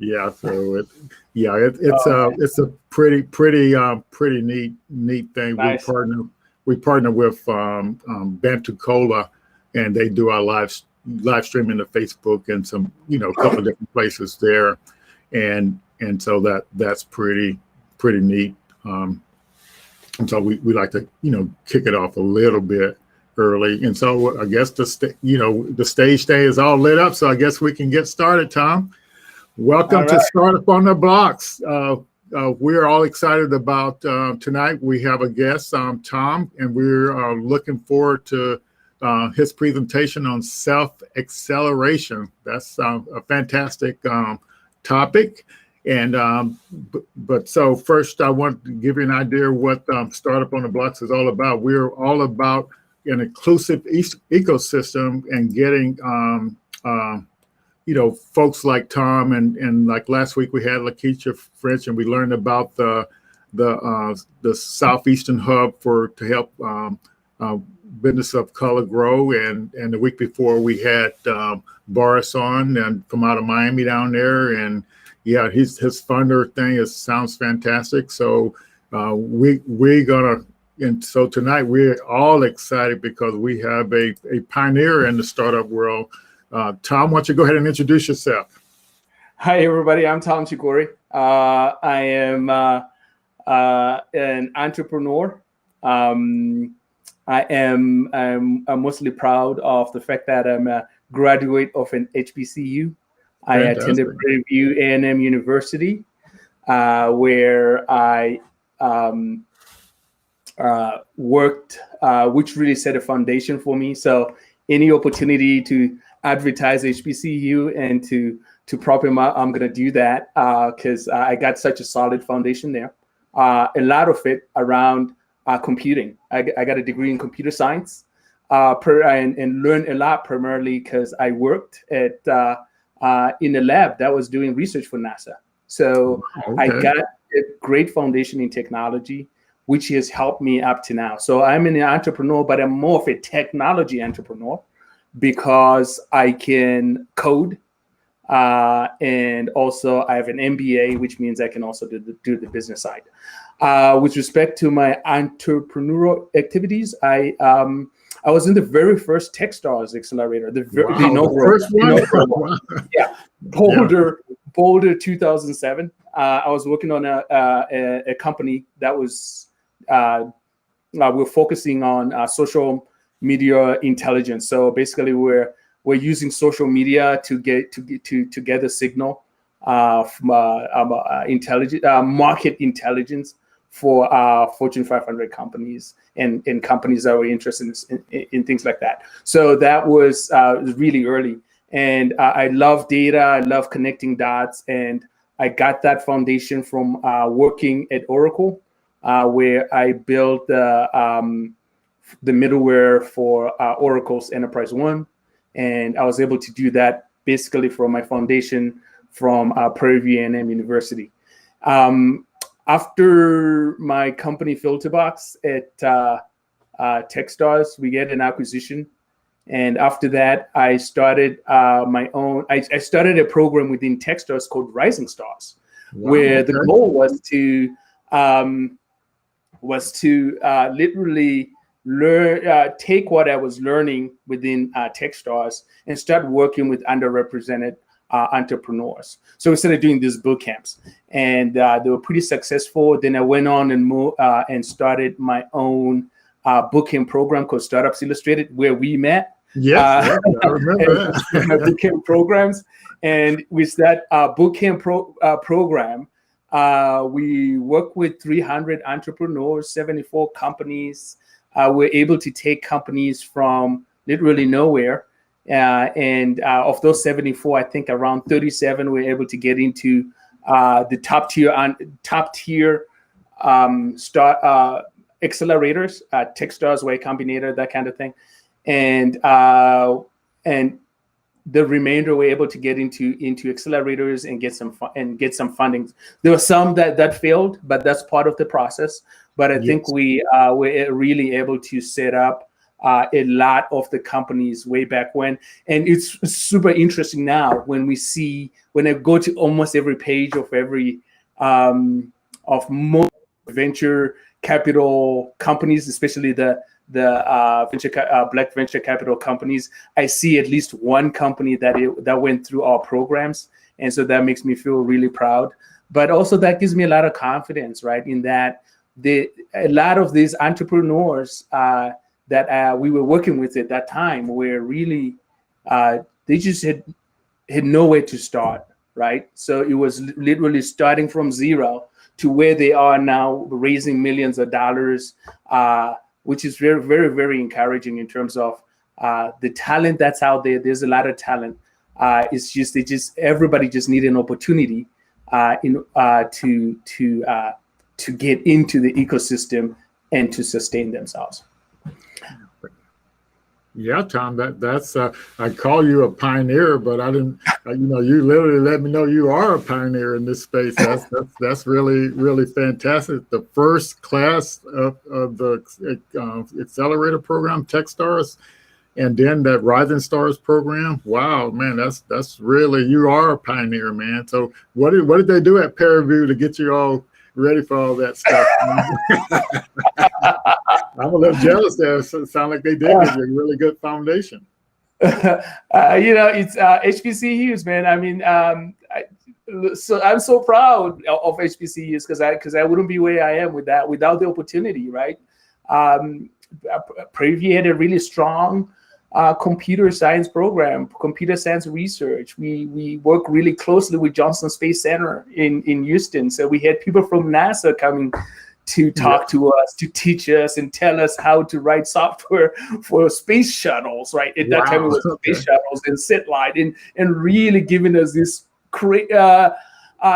Yeah, so it's a pretty neat thing. Nice. We partner with Bantucola, and they do our live streaming to Facebook and some a couple of different places there, and so that's pretty neat. And so we like to kick it off a little bit early, and so I guess the stage day is all lit up, so I guess we can get started, Tom. Welcome to Startup on the Blocks. We're all excited about tonight. We have a guest, Tom, and we're looking forward to his presentation on self-acceleration. That's a fantastic topic. And but so first, I want to give you an idea of what Startup on the Blocks is all about. We're all about an inclusive ecosystem and getting folks like Tom and like last week we had Lakeisha French, and we learned about the Southeastern Hub to help business of color grow, and the week before we had Boris on and from out of Miami down there, and yeah, his funder thing sounds fantastic. So we're gonna. And so tonight we're all excited because we have a pioneer in the startup world. Tom, why don't you go ahead and introduce yourself? Hi, everybody. I'm Tom Chigori. I am an entrepreneur. I'm mostly proud of the fact that I'm a graduate of an HBCU. Fantastic. I attended Prairie View A&M University, where I worked, which really set a foundation for me. So any opportunity to advertise HBCU and to prop him up, I'm going to do that because I got such a solid foundation there. A lot of it around computing. I got a degree in computer science and learned a lot primarily because I worked at in a lab that was doing research for NASA. So I got a great foundation in technology, which has helped me up to now. So I'm an entrepreneur, but I'm more of a technology entrepreneur because I can code. And also I have an MBA, which means I can also do the business side. With respect to my entrepreneurial activities, I was in the very first Techstars accelerator, the first one. Yeah, Boulder 2007. I was working on a company that was we're focusing on social media intelligence. So basically, we're using social media to gather signal from market intelligence for Fortune 500 companies and companies that were interested in things like that. So that was really early, and I love data. I love connecting dots, and I got that foundation from working at Oracle, where I built the middleware for Oracle's Enterprise One. And I was able to do that basically from my foundation from Prairie View A&M University. After my company Filterbox at Techstars, we get an acquisition. And after that, I started my own. I started a program within Techstars called Rising Stars, where the goal was to literally take what I was learning within Techstars and start working with underrepresented entrepreneurs. So we started doing these boot camps, and they were pretty successful. Then I went on and started my own boot camp program called Startups Illustrated, where we met. Yes, I remember that. Boot camp programs, and with that boot camp program, we work with 300 entrepreneurs, 74 companies. We're able to take companies from literally nowhere. And of those 74, I think around 37 we're able to get into the top tier accelerators, Techstars, Y Combinator, that kind of thing. And the remainder we're able to get into accelerators and get some funding. There were some that failed, but that's part of the process. But I think we were really able to set up a lot of the companies way back when. And it's super interesting now when I go to almost every page of every of most venture capital companies, especially the black venture capital companies, I see at least one company that went through our programs. And so that makes me feel really proud. But also that gives me a lot of confidence, right? In that a lot of these entrepreneurs that we were working with at that time were really, they just had nowhere to start, right? So it was literally starting from zero to where they are now, raising millions of dollars, which is very, very, very encouraging in terms of the talent that's out there. There's a lot of talent. It's just everybody just need an opportunity to get into the ecosystem and to sustain themselves. Yeah, Tom, that's I call you a pioneer, but I didn't. You literally let me know you are a pioneer in this space. That's really, really fantastic. The first class of the accelerator program, TechStars, and then that Rising Stars program. Wow, man, that's really, you are a pioneer, man. So what did they do at Paraview to get you all ready for all that stuff? I'm a little jealous there. So it sounds like they did give you a really good foundation. It's HBCUs, man. I mean, so I'm so proud of HBCUs because I wouldn't be where I am without the opportunity, right? Preview had a really strong computer science program, computer science research. We work really closely with Johnson Space Center in Houston. So we had people from NASA coming to talk to us, to teach us and tell us how to write software for space shuttles, right? At that time it was space shuttles and satellite, and really giving us this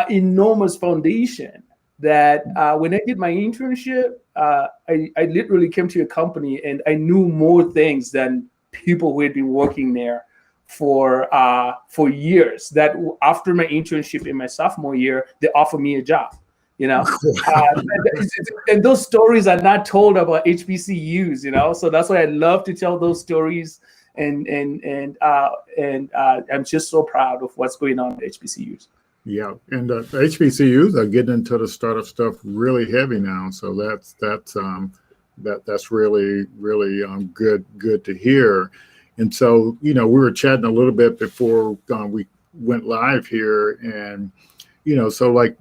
enormous foundation that when I did my internship, I literally came to a company and I knew more things than people who had been working there for years. That after my internship in my sophomore year, they offered me a job. And those stories are not told about HBCUs. So that's why I love to tell those stories, and I'm just so proud of what's going on at HBCUs. Yeah, and the HBCUs are getting into the startup stuff really heavy now, so that's really, really good to hear. And so we were chatting a little bit before we went live here, and so like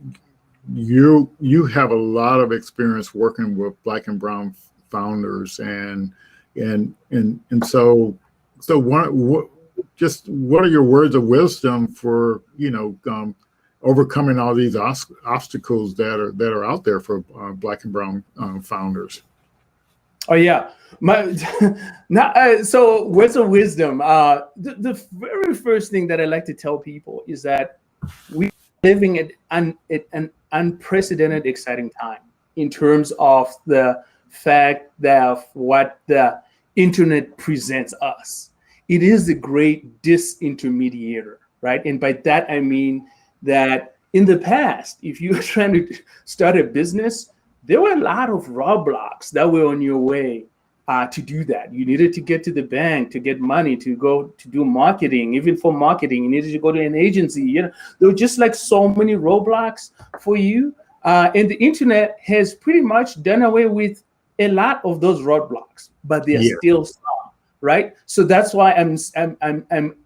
you have a lot of experience working with Black and Brown founders, and so what are your words of wisdom for overcoming all these obstacles that are out there for Black and Brown founders? Oh yeah, so words of wisdom. The very first thing that I like to tell people is that we're living at an unprecedented, exciting time in terms of the fact that what the internet presents us. It is a great disintermediator, right? And by that I mean that in the past, if you were trying to start a business, there were a lot of roadblocks that were on your way to do that. You needed to get to the bank to get money to go to do marketing. Even for marketing, you needed to go to an agency. There were just like so many roadblocks for you. And the internet has pretty much done away with a lot of those roadblocks, but there's still some, right? So that's why I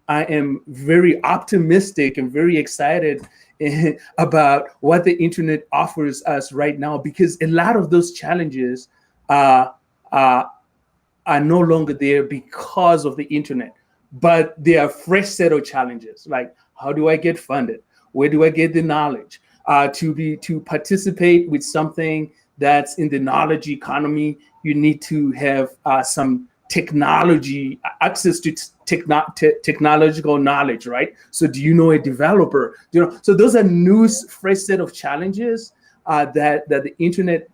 am very optimistic and very excited about what the internet offers us right now, because a lot of those challenges are no longer there because of the internet, but they are a fresh set of challenges. Like, how do I get funded? Where do I get the knowledge to participate with something that's in the knowledge economy? You need to have some technology, access to technological knowledge, right? So do you know a developer? So those are new, fresh set of challenges that the internet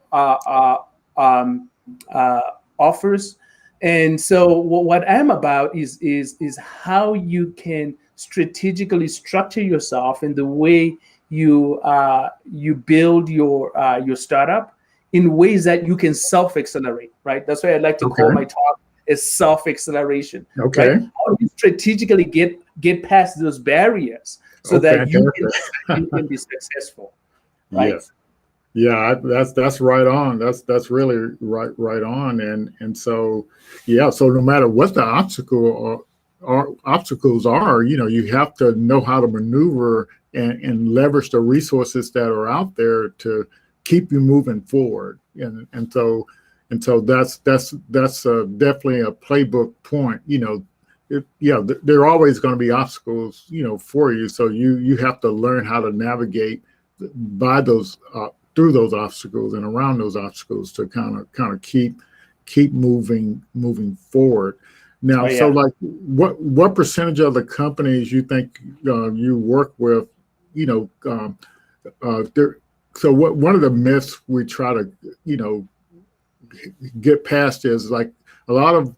offers. And so what I'm about is how you can strategically structure yourself in the way you build your startup in ways that you can self-accelerate, right? That's why I like to call my talk as self-acceleration. Okay. Right? How do you strategically get past those barriers so that you can be successful? Right? Yes. Yeah, that's right on. That's really right on. And so, yeah. So no matter what the obstacles are, you have to know how to maneuver and leverage the resources that are out there to keep you moving forward. And so that's definitely a playbook point. There are always going to be obstacles, for you. So you have to learn how to navigate by those through those obstacles and around those obstacles to kind of keep moving forward. Now, so like what percentage of the companies you think you work with, so one of the myths we try to get past is like a lot of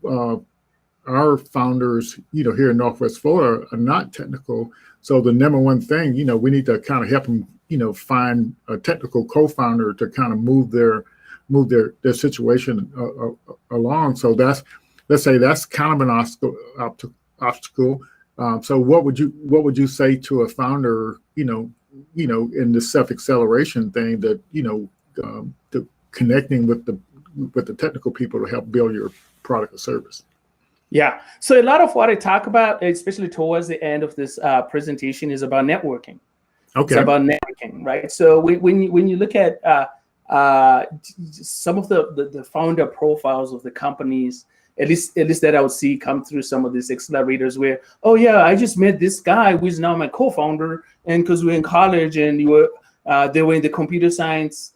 our founders, here in Northwest Florida are not technical. So the number one thing, we need to kind of help them, find a technical co-founder to kind of move their situation along. So let's say that's kind of an obstacle. So what would you say to a founder, in the self-acceleration thing that, the connecting with the technical people to help build your product or service? Yeah. So a lot of what I talk about, especially towards the end of this presentation, is about networking. Okay. It's about networking, right? So when you look at some of the founder profiles of the companies, at least that I would see come through some of these accelerators, where, oh yeah, I just met this guy who is now my co-founder, and because we're in college and they were in the computer science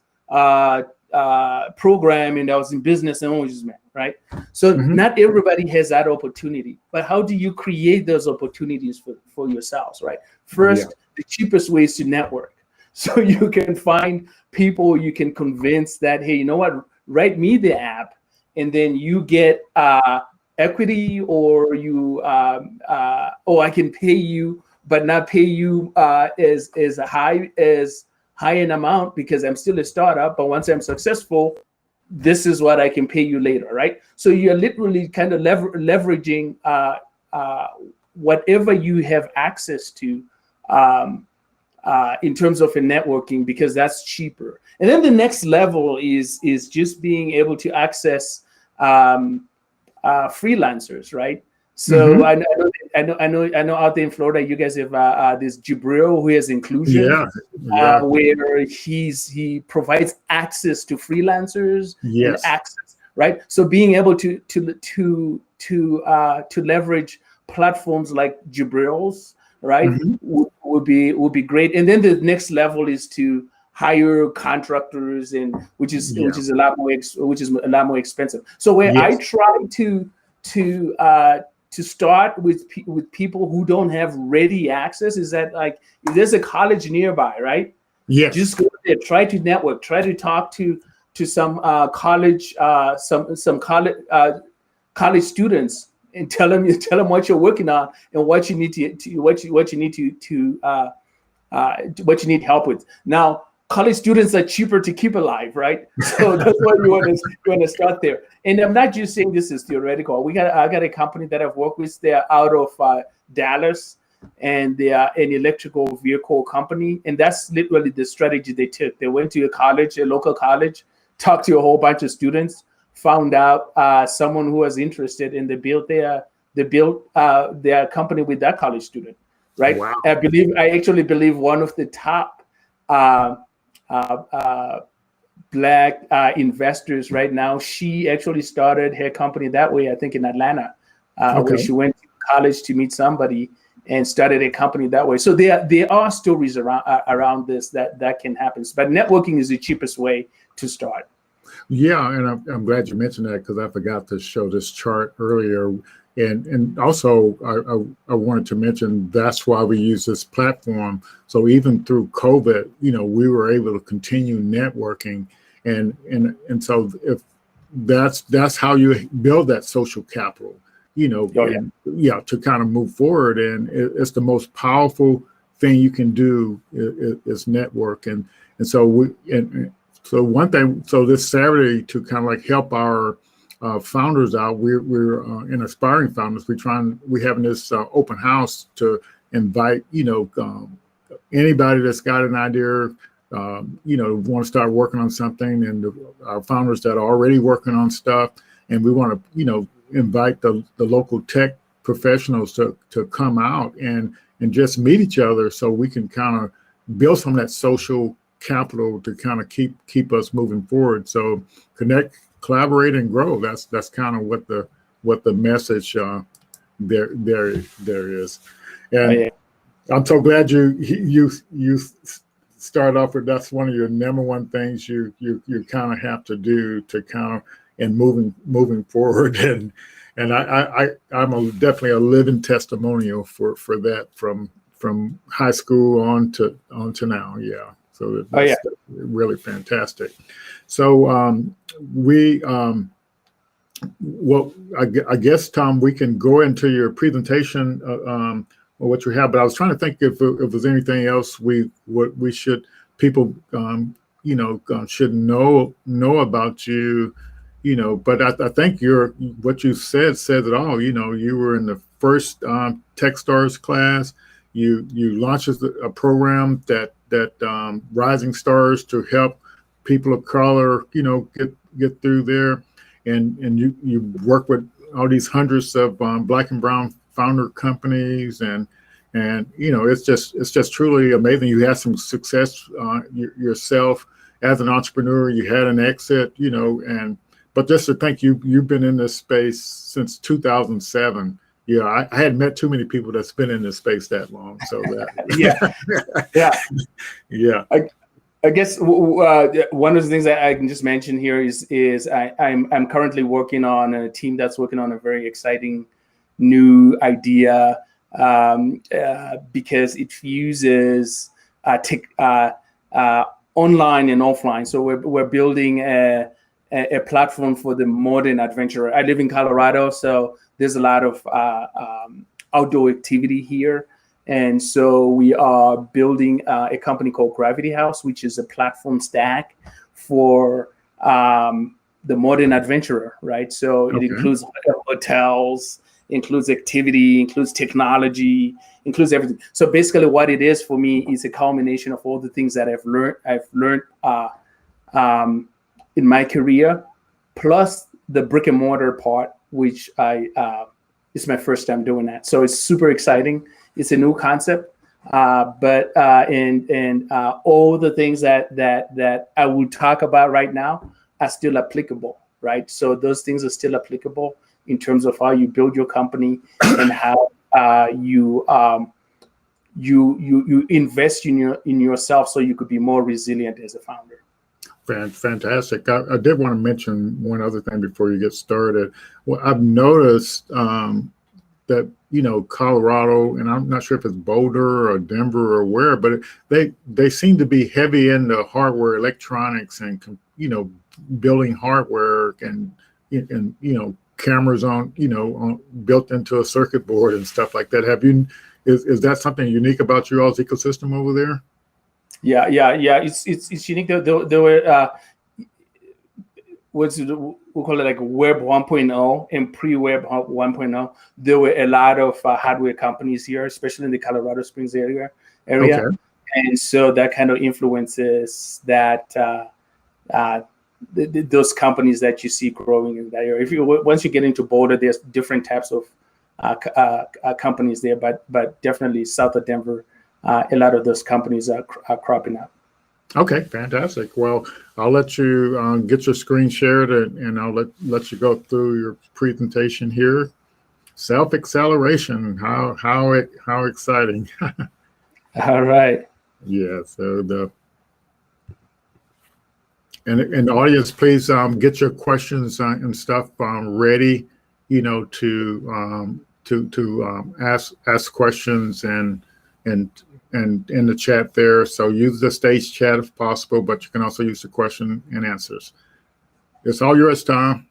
program, and I was in business, and we just met, right? So not everybody has that opportunity, but how do you create those opportunities for yourselves, right? First, the cheapest way is to network. So you can find people you can convince that, hey, you know what, write me the app, and then you get equity, or I can pay you, but not pay you as high an amount because I'm still a startup. But once I'm successful, this is what I can pay you later, right? So you're literally kind of leveraging whatever you have access to in terms of a networking, because that's cheaper. And then the next level is just being able to access freelancers, right? So I know out there in Florida, you guys have this Jibril who has Inclusion, where he provides access to freelancers and access, right? So being able to leverage platforms like Jibril's, right, would be great. And then the next level is to hire contractors, and which is a lot more expensive. So where I try to start with people who don't have ready access is that, like, if there's a college nearby, right? Yes. Just go there, try to network, try to talk to some college students, and tell them what you're working on and what you need help with. Now, college students are cheaper to keep alive, right? So that's why you want to start there. And I'm not just saying this is theoretical. I got a company that I've worked with. They're out of Dallas, and they are an electrical vehicle company. And that's literally the strategy they took. They went to a local college, talked to a whole bunch of students, found out someone who was interested, and they built their company with that college student, right? Wow. I actually believe one of the top Black investors right now, she actually started her company that way, I think in Atlanta, where she went to college to meet somebody and started a company that way. So there are stories around this that can happen. But networking is the cheapest way to start. Yeah, and I'm glad you mentioned that, because I forgot to show this chart earlier. And also, I wanted to mention that's why we use this platform. So even through COVID, we were able to continue networking, and so if that's how you build that social capital, to kind of move forward. And it's the most powerful thing you can do is network. And so so one thing, so this Saturday, to kind of like help our founders out. We're in aspiring founders. We having this open house to invite anybody that's got an idea, want to start working on something, and our founders that are already working on stuff, and we want to invite the local tech professionals to come out and just meet each other, so we can kind of build some of that social capital to kind of keep us moving forward. So connect, collaborate, and grow. That's kind of what the message there is. And Oh, yeah. I'm so glad you start off with, that's one of your number one things you kind of have to do to kind of and moving forward. And I'm definitely a living testimonial for that from high school on to now. Yeah. So that's really fantastic. So I guess, Tom, we can go into your presentation or what you have, but I was trying to think if there's anything else people should know about you, but I think what you said says it all. You were in the first Techstars class. You launched a program that Rising Stars to help people of color, get through there, and you work with all these hundreds of Black and brown founder companies, and it's just truly amazing. You had some success yourself as an entrepreneur. You had an exit, but just to think you've been in this space since 2007. Yeah, I hadn't met too many people that's been in this space that long. So that yeah. I guess one of the things that I can just mention here is I'm currently working on a team that's working on a very exciting new idea because it fuses online and offline. So we're building a platform for the modern adventurer. I live in Colorado, so there's a lot of outdoor activity here. And so we are building a company called Gravity House, which is a platform stack for the modern adventurer, right? So it includes hotels, includes activity, includes technology, includes everything. So basically what it is for me is a culmination of all the things that I've learned in my career, plus the brick and mortar part, which it's my first time doing that. So it's super exciting. It's a new concept, but all the things that I will talk about right now are still applicable, right? So those things are still applicable in terms of how you build your company and how you invest in yourself so you could be more resilient as a founder. Fantastic. I did want to mention one other thing before you get started. Well, I've noticed that Colorado, and I'm not sure if it's Boulder or Denver or where, but they seem to be heavy into hardware, electronics, and building hardware and cameras on built into a circuit board and stuff like that. Is that something unique about your all's ecosystem over there? Yeah. It's unique. There were we call it like Web 1.0 and pre-Web 1.0. There were a lot of hardware companies here, especially in the Colorado Springs area, Okay. And so that kind of influences that those companies that you see growing in that area. Once you get into Boulder, there's different types of companies there, but definitely south of Denver, a lot of those companies are cropping up. Okay, fantastic. Well, I'll let you get your screen shared, and I'll let you go through your presentation here. Self-acceleration, how exciting. All right. Yeah, so and the audience, please get your questions and stuff ready, to ask questions and in the chat there. So use the stage chat if possible, but you can also use the question and answers. It's all yours, Tom.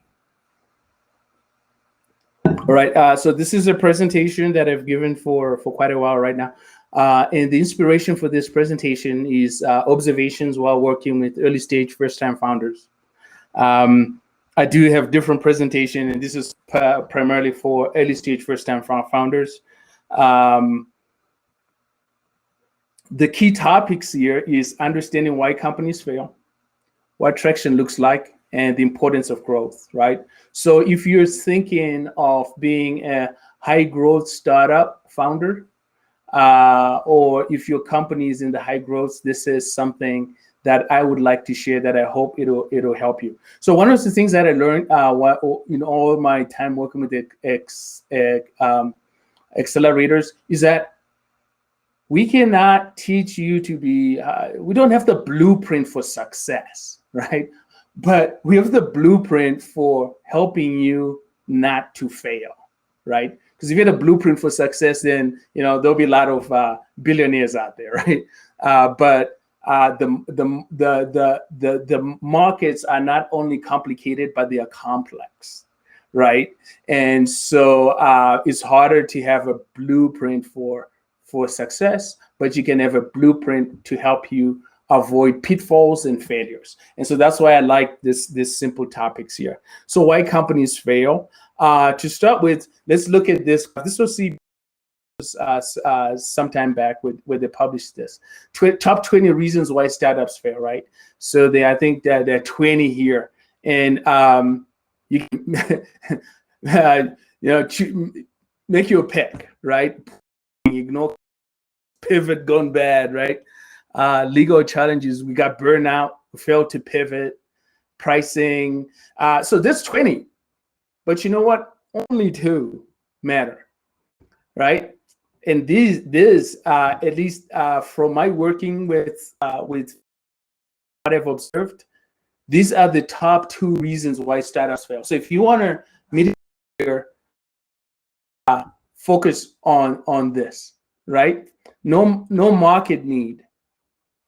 All right. So this is a presentation that I've given for quite a while right now. And the inspiration for this presentation is observations while working with early stage first-time founders. I do have different presentation, and this is primarily for early stage first time founders. The key topics here is understanding why companies fail, what traction looks like, and the importance of growth, right? So if you're thinking of being a high growth startup founder, or if your company is in the high growth, this is something that I would like to share that I hope it'll help you. So one of the things that I learned in all my time working with the accelerators is that we cannot teach you to be, we don't have the blueprint for success, right? But we have the blueprint for helping you not to fail, right? Because if you had a blueprint for success, then there'll be a lot of billionaires out there, right? But the markets are not only complicated, but they are complex, right? And so it's harder to have a blueprint for success, but you can have a blueprint to help you avoid pitfalls and failures. And so that's why I like this simple topics here. So why companies fail? To start with, let's look at this. This was sometime back where they published this. Top 20 reasons why startups fail, right? So I think that there are 20 here. And you can make your pick, right? Ignore pivot gone bad, right? Legal challenges, we got burnout, we failed to pivot, pricing. So there's 20, but you know what? Only 2 matter, right? And these at least from my working with what I've observed, these are the top 2 reasons why startups fail. So if you want to meet here, focus on this, right? No market need,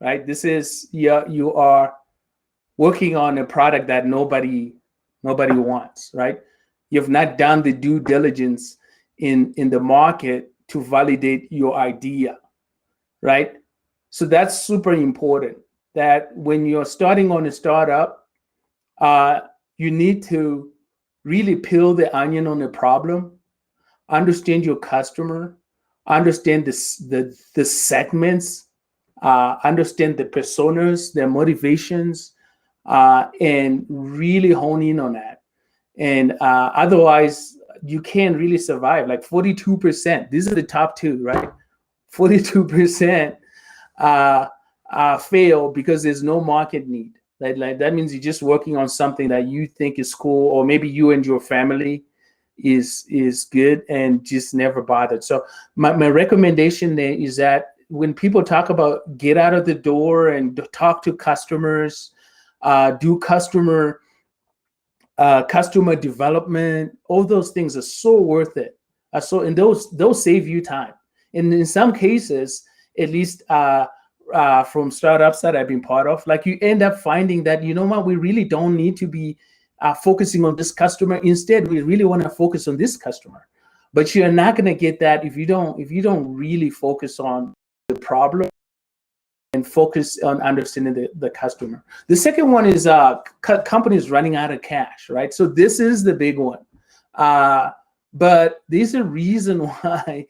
right? This is you are working on a product that nobody wants, right? You've not done the due diligence in the market to validate your idea, right? So that's super important, that when you're starting on a startup, you need to really peel the onion on the problem, understand your customer, understand the segments, understand the personas, their motivations, and really hone in on that. And otherwise, you can't really survive. Like 42%, these are the top 2, right? 42% fail because there's no market need. Like that means you're just working on something that you think is cool, or maybe you and your family is good, and just never bothered. So my recommendation there is that when people talk about get out of the door and talk to customers, do customer development, all those things are so worth it. And those save you time. And in some cases, at least from startups that I've been part of, like you end up finding that, we really don't need to be focusing on this customer. Instead, we really want to focus on this customer. But you're not going to get that if you don't really focus on the problem and focus on understanding the customer. The second one is companies running out of cash, right? So this is the big one. But there's a reason why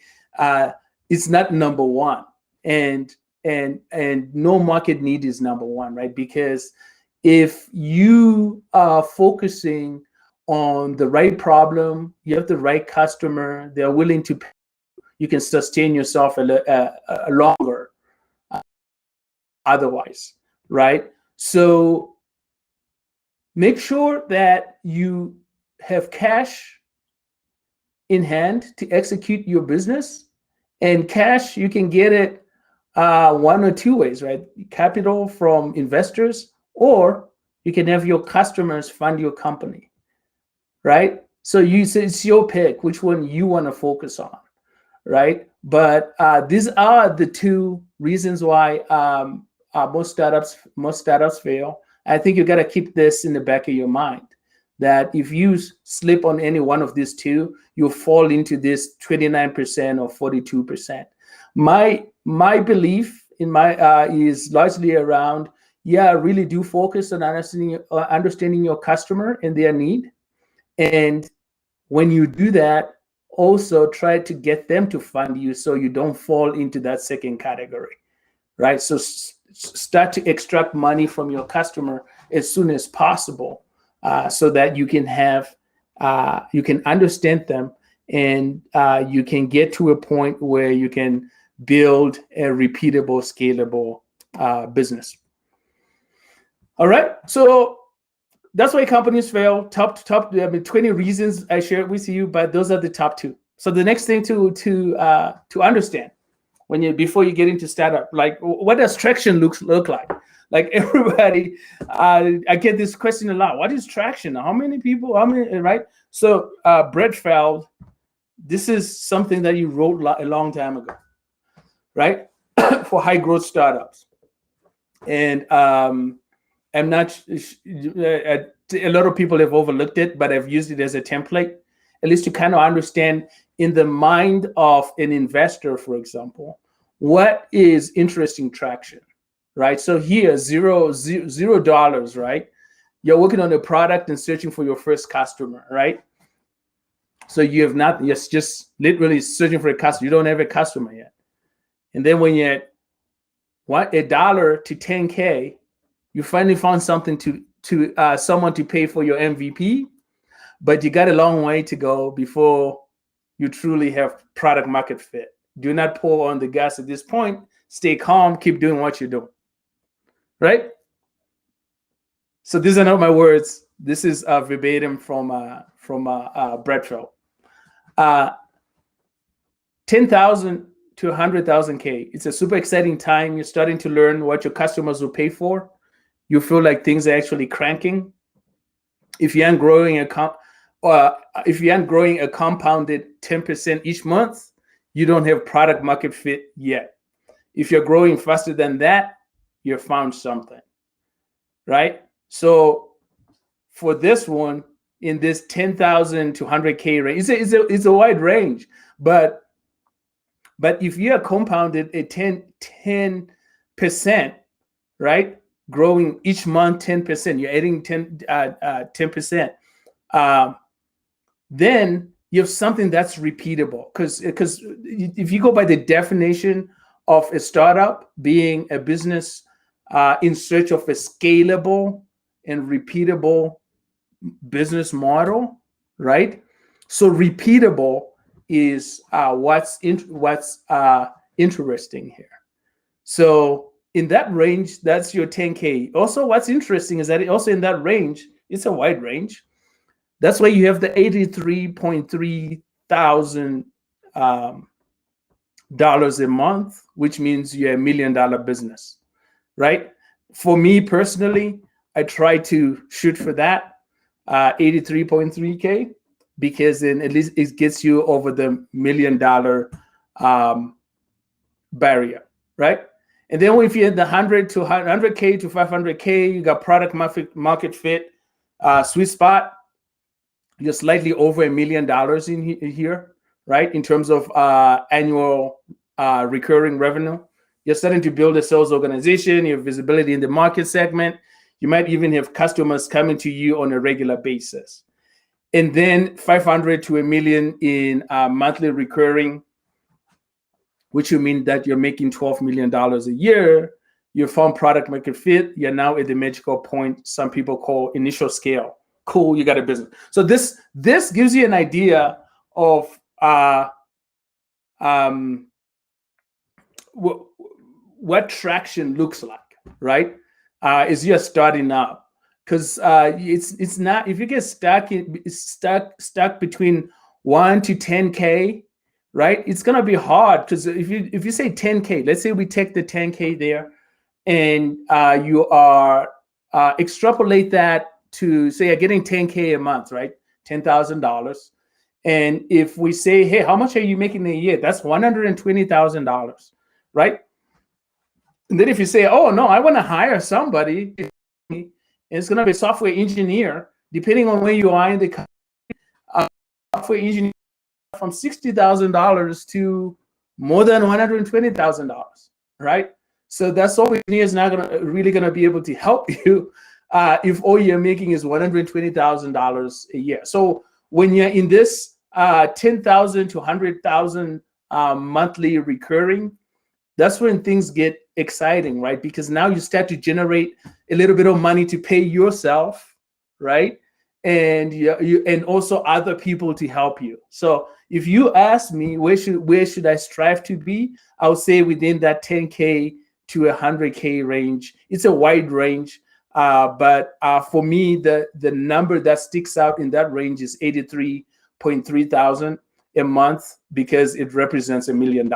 it's not number one. And no market need is number one, right? Because if you are focusing on the right problem, you have the right customer, they're willing to pay, you can sustain yourself a longer otherwise, right? So make sure that you have cash in hand to execute your business. And cash, you can get it one or 2 ways, right? Capital from investors, or you can have your customers fund your company, right? So it's your pick which one you want to focus on, right? But these are the 2 reasons why most startups fail. I think you got to keep this in the back of your mind, that if you slip on any one of these 2, you'll fall into this 29% or 42%. My belief is largely around yeah, really do focus on understanding your customer and their need. And when you do that, also try to get them to fund you so you don't fall into that second category, right? So start to extract money from your customer as soon as possible, so that you can you can understand them, and you can get to a point where you can build a repeatable, scalable business. All right, so that's why companies fail. Top, I mean, 20 reasons I shared with you, but those are the top 2. So the next thing to understand before you get into startup, like, what does traction look like? Like, everybody, I get this question a lot. What is traction? How many people? How many? Right? So Brett Feld, this is something that you wrote a long time ago, right? For high growth startups, and I'm not. A lot of people have overlooked it, but I've used it as a template, at least to kind of understand, in the mind of an investor, for example, what is interesting traction, right? So here, $0, right? You're working on a product and searching for your first customer, right? So you have not, you're just literally searching for a customer. You don't have a customer yet. And then when you're at $1 to 10K, you finally found something to someone to pay for your MVP, but you got a long way to go before you truly have product market fit. Do not pull on the gas at this point. Stay calm. Keep doing what you're doing. Right? So these are not my words. This is verbatim from Brett Feld. 10,000 to 100,000 K. It's a super exciting time. You're starting to learn what your customers will pay for. You feel like things are actually cranking. If you aren't growing a compounded 10% each month, you don't have product market fit yet. If you're growing faster than that, you've found something, right? So for this one, in this 10,000 to 100K range, it's a wide range, but if you are compounded at 10%, right? Growing each month 10%, you're adding 10%. Then you have something that's repeatable. Because if you go by the definition of a startup being a business in search of a scalable and repeatable business model, right? So repeatable is what's interesting here. So in that range, that's your 10K. Also, what's interesting is that also in that range, it's a wide range. That's why you have the $83.3 thousand dollars a month, which means you're $1 million business, right? For me personally, I try to shoot for that 83.3K, because then at least it gets you over the $1 million barrier, right? And then if you're in the 100K to 500K, you got product market fit, sweet spot. You're slightly over $1 million in here, right? In terms of annual recurring revenue. You're starting to build a sales organization. You have visibility in the market segment. You might even have customers coming to you on a regular basis. And then 500 to $1 million in monthly recurring, which will mean that you're making $12 million a year. You found product market fit. You're now at the magical point some people call initial scale. Cool, you got a business. So this gives you an idea of what traction looks like, right? As you're starting out, because it's not, if you get stuck between 1 to 10K, right? It's gonna be hard, because if you say 10K, let's say we take the 10K there, and you are extrapolate that to say you're getting 10K a month, right? $10,000. And if we say, hey, how much are you making a year? That's $120,000, right? And then if you say, oh no, I want to hire somebody, and it's going to be a software engineer, depending on where you are in the company, software engineer from $60,000 to more than $120,000, right? So that software engineer is not really gonna be able to help you if all you're making is $120,000 a year. So when you're in this 10,000 to 100,000 monthly recurring, that's when things get exciting, right? Because now you start to generate a little bit of money to pay yourself, right? And you and also other people to help you. So if you ask me where should I strive to be, I would say within that 10K to 100K range. It's a wide range, but for me, the number that sticks out in that range is 83.3 thousand a month, because it represents $1 million.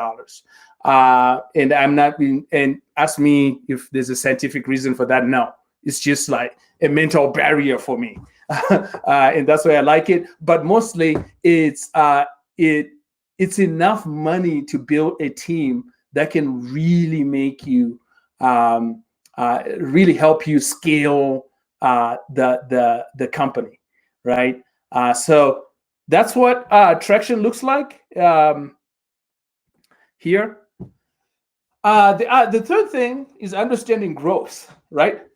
And I'm not being, and ask me if there's a scientific reason for that. No, it's just like a mental barrier for me. And that's why I like it. But mostly it's enough money to build a team that can really make you really help you scale the company, right? So that's what traction looks like here. The third thing is understanding growth, right?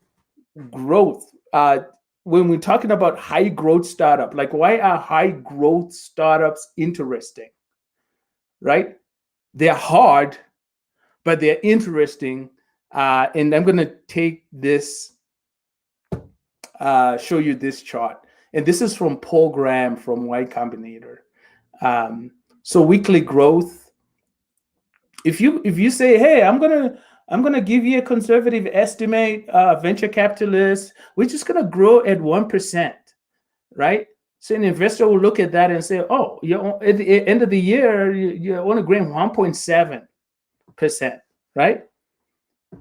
Growth. When we're talking about high growth startup, like why are high growth startups interesting, right? They're hard, but they're interesting. And I'm going to take this, show you this chart. And this is from Paul Graham from Y Combinator. So weekly growth. If you say, hey, I'm gonna give you a conservative estimate, venture capitalist, we're just gonna grow at 1%, right? So an investor will look at that and say, oh, at the end of the year, you're only growing 1.7%, right? If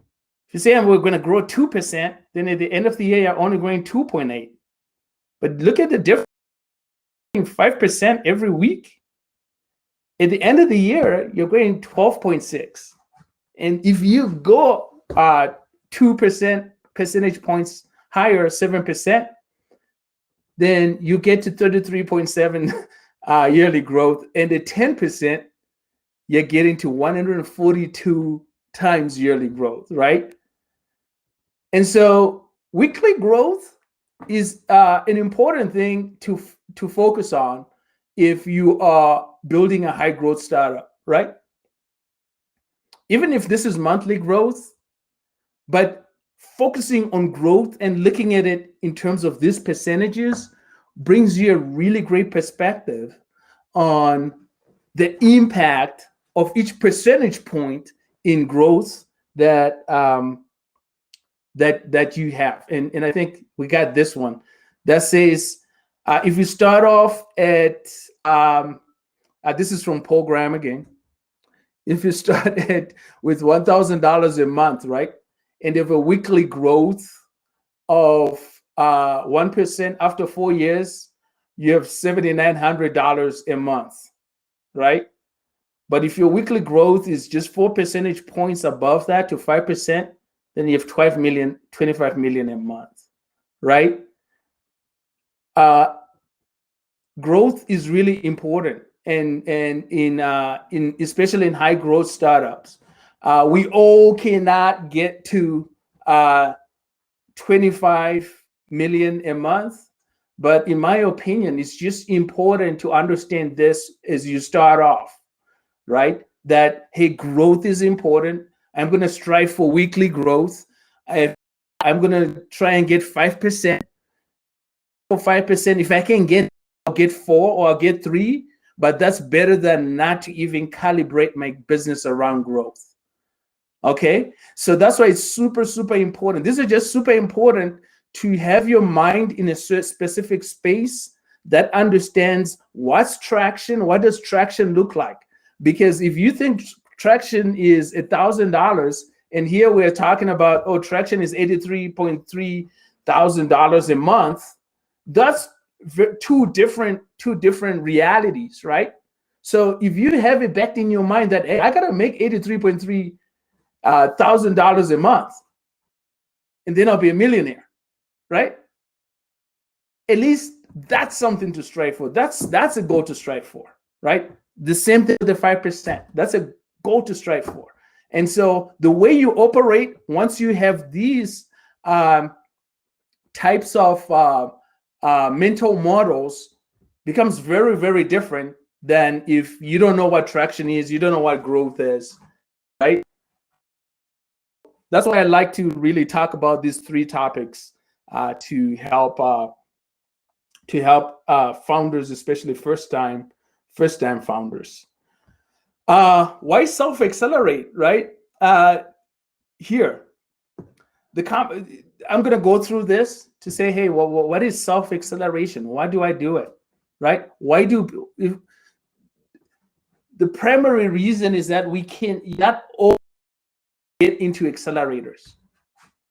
you say we're going to grow 2%, then at the end of the year, you're only growing 2.8. But look at the difference, 5% every week. At the end of the year, you're growing 12.6. And if you go 2% percentage points higher, 7%, then you get to 33.7 yearly growth. And at 10%, you're getting to 142 times yearly growth, right? And so weekly growth is an important thing to focus on if you are building a high growth startup, right? Even if this is monthly growth, but focusing on growth and looking at it in terms of these percentages brings you a really great perspective on the impact of each percentage point in growth that that you have. And I think we got this one that says if you start off at this is from Paul Graham again. If you start with $1,000 a month, right, and have a weekly growth of 1% after 4 years, you have $7,900 a month, right? But if your weekly growth is just 4 percentage points above that to 5%, then you have 25 million a month, right? Growth is really important, and in especially in high growth startups, we all cannot get to 25 million a month. But in my opinion, it's just important to understand this as you start off, right? That, hey, growth is important. I'm going to strive for weekly growth. I'm going to try and get 5%. For 5%, if I can get, I'll get 4 or I'll get 3, but that's better than not to even calibrate my business around growth. Okay, so that's why it's super, super important. This is just super important to have your mind in a specific space that understands what's traction, what does traction look like? Because if you think traction is $1,000, and here we're talking about, oh, traction is $83.3 thousand a month, that's two different realities, right? So if you have it back in your mind that, hey, I gotta make $83.3 thousand a month, and then I'll be a millionaire, right? At least that's something to strive for. That's a goal to strive for, right? The same thing with the 5%. That's a goal to strive for. And so the way you operate, once you have these types of mental models, becomes very, very different than if you don't know what traction is, you don't know what growth is, right? That's why I like to really talk about these three topics to help founders, especially first-time founders. Why self-accelerate, right? Here, I'm going to go through this to say, hey, well, what is self-acceleration? Why do I do it, right? The primary reason is that we can not all get into accelerators,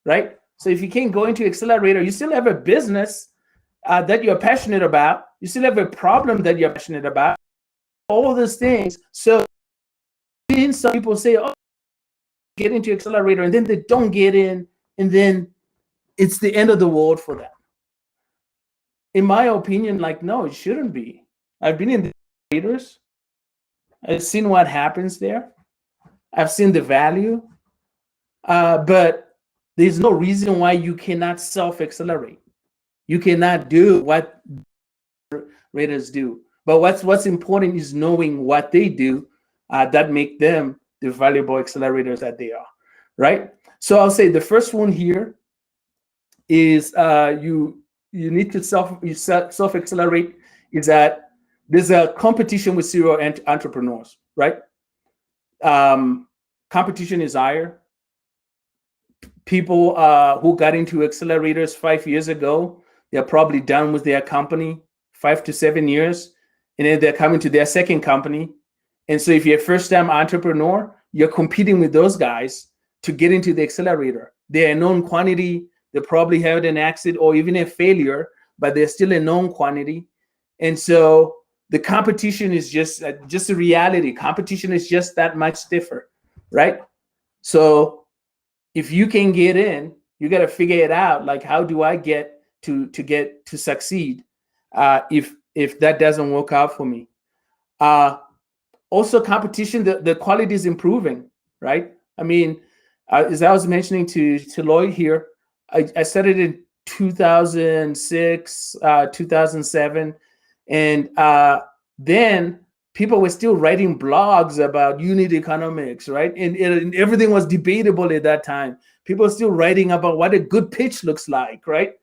right? So if you can't go into accelerator, you still have a business that you're passionate about. You still have a problem that you're passionate about. All those things. So some people say, oh, get into accelerator, and then they don't get in, and then it's the end of the world for them. In my opinion, like, no, it shouldn't be. I've been in the accelerators. I've seen what happens there. I've seen the value, but there's no reason why you cannot self-accelerate. You cannot do what accelerators do. But what's important is knowing what they do that make them the valuable accelerators that they are, right? So I'll say the first one here is you need to self-accelerate is that there's a competition with serial entrepreneurs, right? Competition is higher. People who got into accelerators 5 years ago, they're probably done with their company 5 to 7 years, and then they're coming to their second company. And so if you're a first-time entrepreneur, you're competing with those guys to get into the accelerator. They're a known quantity. They probably had an accident or even a failure, but they're still a known quantity. And so the competition is just a reality. Competition is just that much stiffer, right? So if you can get in, you got to figure it out. Like, how do I get to succeed if that doesn't work out for me? Also, competition, the quality is improving, right? I mean, as I was mentioning to Lloyd here, I started in 2006, 2007, and then people were still writing blogs about unit economics, right? And everything was debatable at that time. People are still writing about what a good pitch looks like, right?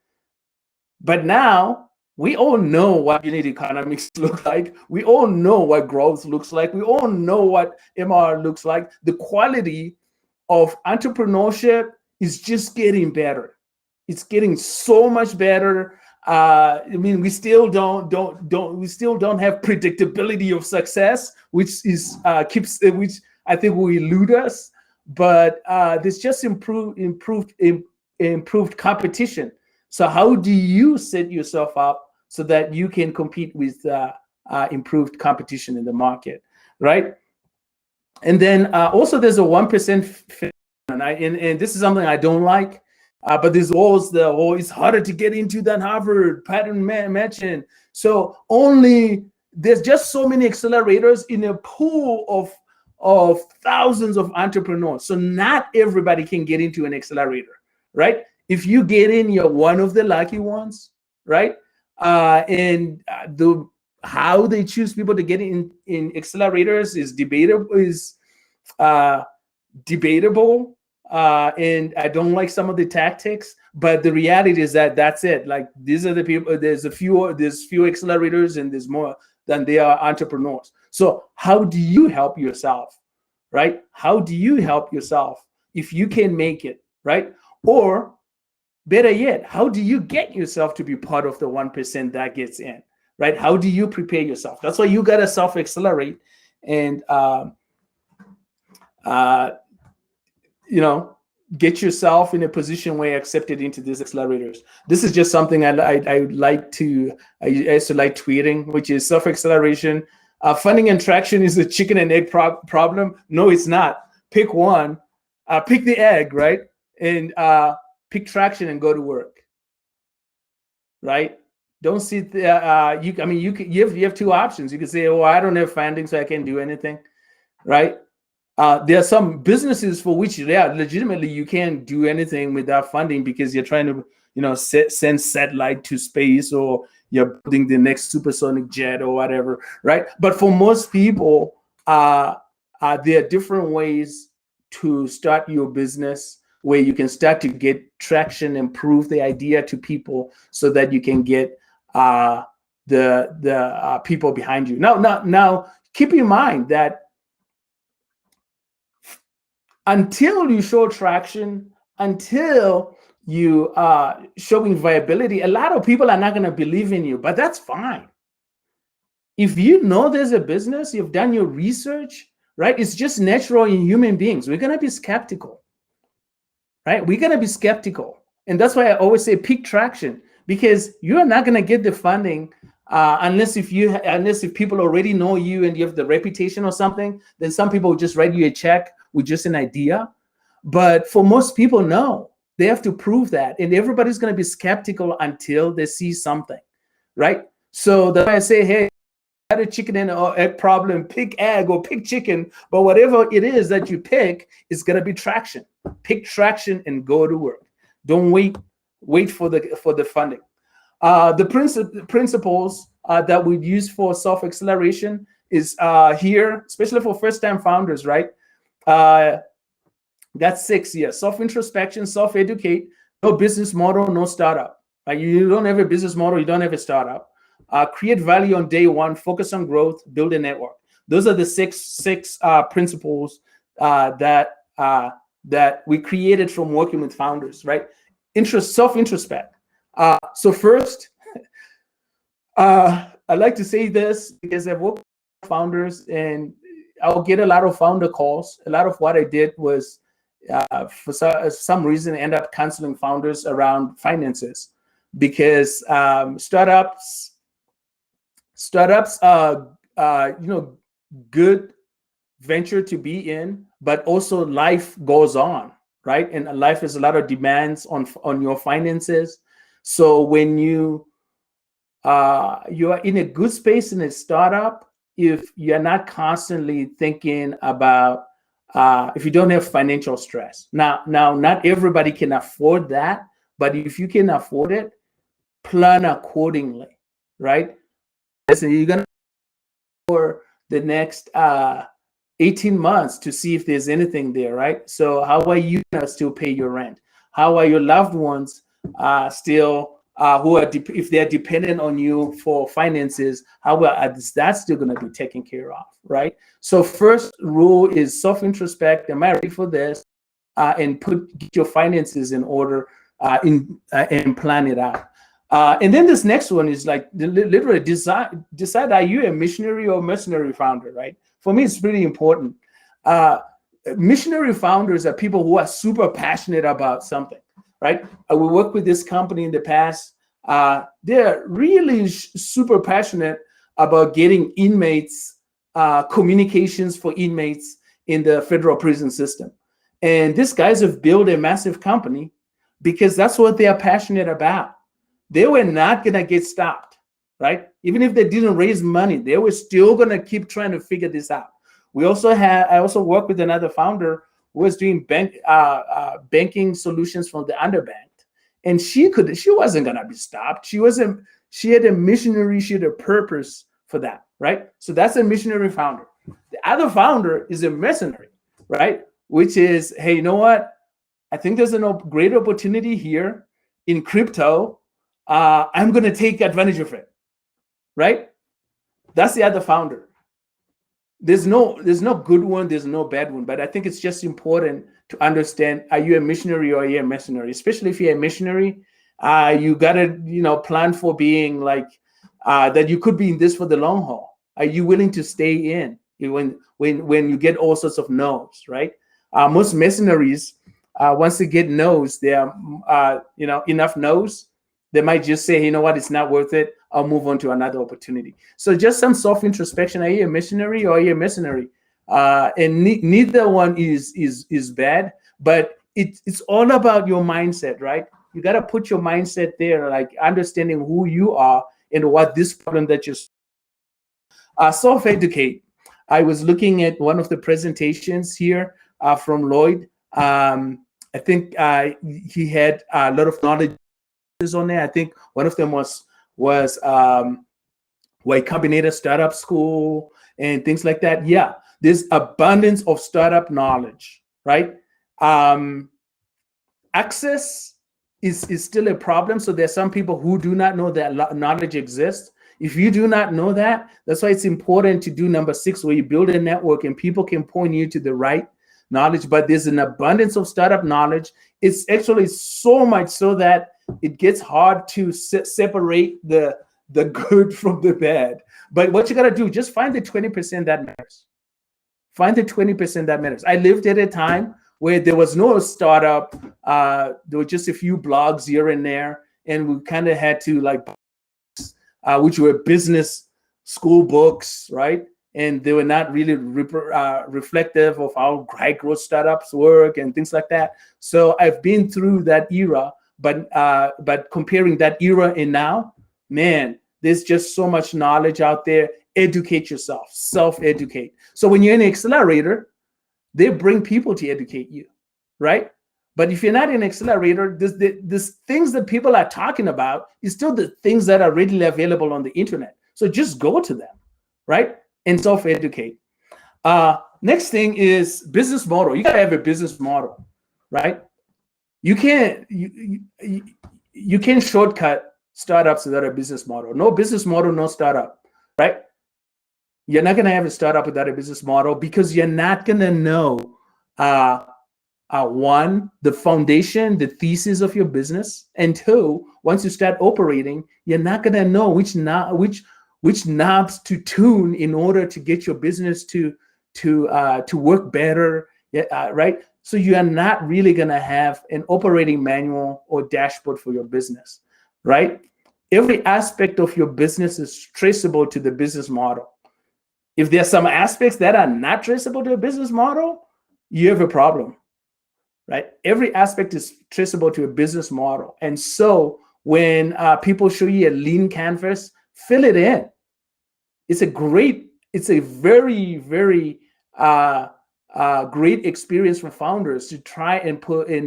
But now we all know what unit economics look like. We all know what growth looks like. We all know what MR looks like. The quality of entrepreneurship is just getting better. It's getting so much better. I mean, we still don't have predictability of success, which is which I think will elude us. But there's just improved competition. So how do you set yourself up so that you can compete with improved competition in the market, right? And then also there's a 1%, and this is something I don't like. But there's always it's harder to get into than Harvard, pattern matching. So there's just so many accelerators in a pool of thousands of entrepreneurs. So not everybody can get into an accelerator, right? If you get in, you're one of the lucky ones, right? And how they choose people to get in accelerators is debatable. And I don't like some of the tactics, but the reality is that that's it. Like, these are the people. There's few accelerators, and there's more than there are entrepreneurs. So how do you help yourself, right? How do you help yourself if you can make it, right? Or better yet, how do you get yourself to be part of the 1% that gets in, right? How do you prepare yourself? That's why you got to self-accelerate and get yourself in a position where you're accepted into these accelerators. This is just something I like to. I used to like tweeting, which is self-acceleration. Funding and traction is a chicken and egg problem. No, it's not. Pick one. Pick the egg, right? And pick traction and go to work. Right? Don't sit there. You have two options. You can say, "Oh, I don't have funding, so I can't do anything," right? there are some businesses for which, yeah, legitimately you can't do anything without funding because you're trying to, send satellite to space, or you're building the next supersonic jet or whatever, right? But for most people, there are different ways to start your business where you can start to get traction and prove the idea to people so that you can get the people behind you. Now, keep in mind that until you show traction, until you are showing viability, a lot of people are not going to believe in you, but that's fine. If you know there's a business, you've done your research, right? It's just natural in human beings. We're going to be skeptical, right? We're going to be skeptical. And that's why I always say pick traction, because you're not going to get the funding unless if people already know you and you have the reputation or something. Then some people will just write you a check with just an idea. But for most people, no, they have to prove that. And everybody's going to be skeptical until they see something, right? So that's why I say, hey, got a chicken and egg problem, pick egg or pick chicken, but whatever it is that you pick is going to be traction. Pick traction and go to work. Don't wait for the funding. The principles that we use for self-acceleration is here, especially for first-time founders, right? That's 6 years. Self-introspection, self-educate, no business model, no startup. Like you don't have a business model, you don't have a startup. Create value on day one, focus on growth, build a network. Those are the six principles that we created from working with founders, right? Self-introspect. So first, I like to say this because I've worked with founders and I'll get a lot of founder calls. A lot of what I did was, for some reason, end up counseling founders around finances, because startups are good venture to be in, but also life goes on, right? And life has a lot of demands on your finances. So when you are in a good space in a startup, if you're not constantly thinking about if you don't have financial stress. Now, not everybody can afford that, but if you can afford it, plan accordingly, right? So you're gonna for the next 18 months to see if there's anything there, right? So how are you gonna still pay your rent? How are your loved ones still if they're dependent on you for finances, how is that still going to be taken care of, right? So first rule is self-introspect. Am I ready for this? And get your finances in order and plan it out. And then this next one is like literally decide, are you a missionary or mercenary founder, right? For me, it's pretty important. Missionary founders are people who are super passionate about something. Right? We worked with this company in the past. They're really super passionate about getting inmates, communications for inmates in the federal prison system. And these guys have built a massive company because that's what they are passionate about. They were not going to get stopped, right? Even if they didn't raise money, they were still going to keep trying to figure this out. I also worked with another founder who was doing banking solutions from the underbanked, and she wasn't gonna be stopped. She had a missionary, she had a purpose for that, right? So that's a missionary founder. The other founder is a mercenary, right? Which is, hey, you know what? I think there's a great opportunity here in crypto. I'm gonna take advantage of it, right? That's the other founder. There's no good one, there's no bad one, but I think it's just important to understand, are you a missionary or are you a mercenary? Especially if you're a missionary, you gotta plan for being like that you could be in this for the long haul. Are you willing to stay in when you get all sorts of no's, right? Most mercenaries, once they get no's, they are enough no's, they might just say, you know what, it's not worth it. I'll move on to another opportunity. So just some self-introspection. Are you a missionary or are you a mercenary? And neither one is bad, but it's all about your mindset, right? You got to put your mindset there, like understanding who you are and what this problem that you're self-educate. I was looking at one of the presentations here from Lloyd. I think he had a lot of knowledge on there. I think one of them was Y Combinator Startup School and things like that. Yeah, there's abundance of startup knowledge, right? Access is still a problem. So there's some people who do not know that knowledge exists. If you do not know that, that's why it's important to do number 6, where you build a network and people can point you to the right knowledge. But there's an abundance of startup knowledge. It's actually so much so that it gets hard to separate the good from the bad. But what you got to do, just find the 20% that matters. Find the 20% that matters. I lived at a time where there was no startup. There were just a few blogs here and there. And we kind of had to which were business school books, right? And they were not really reflective of how high growth startups work and things like that. So I've been through that era, but comparing that era and now, man, there's just so much knowledge out there. Educate yourself, self-educate. So when you're in an accelerator, they bring people to educate you, right? But if you're not in an accelerator, this things that people are talking about is still the things that are readily available on the internet. So just go to them, right? And self-educate. Next thing is business model. You gotta have a business model, right? You can't shortcut startups without a business model. No business model, no startup, right? You're not gonna have a startup without a business model because you're not gonna know one, the foundation, the thesis of your business, and 2, once you start operating, you're not gonna know which knobs to tune in order to get your business to work better, right? So you are not really gonna have an operating manual or dashboard for your business, right? Every aspect of your business is traceable to the business model. If there's some aspects that are not traceable to a business model, you have a problem, right? Every aspect is traceable to a business model. And so when people show you a lean canvas, fill it in. It's a very, very great experience for founders to try and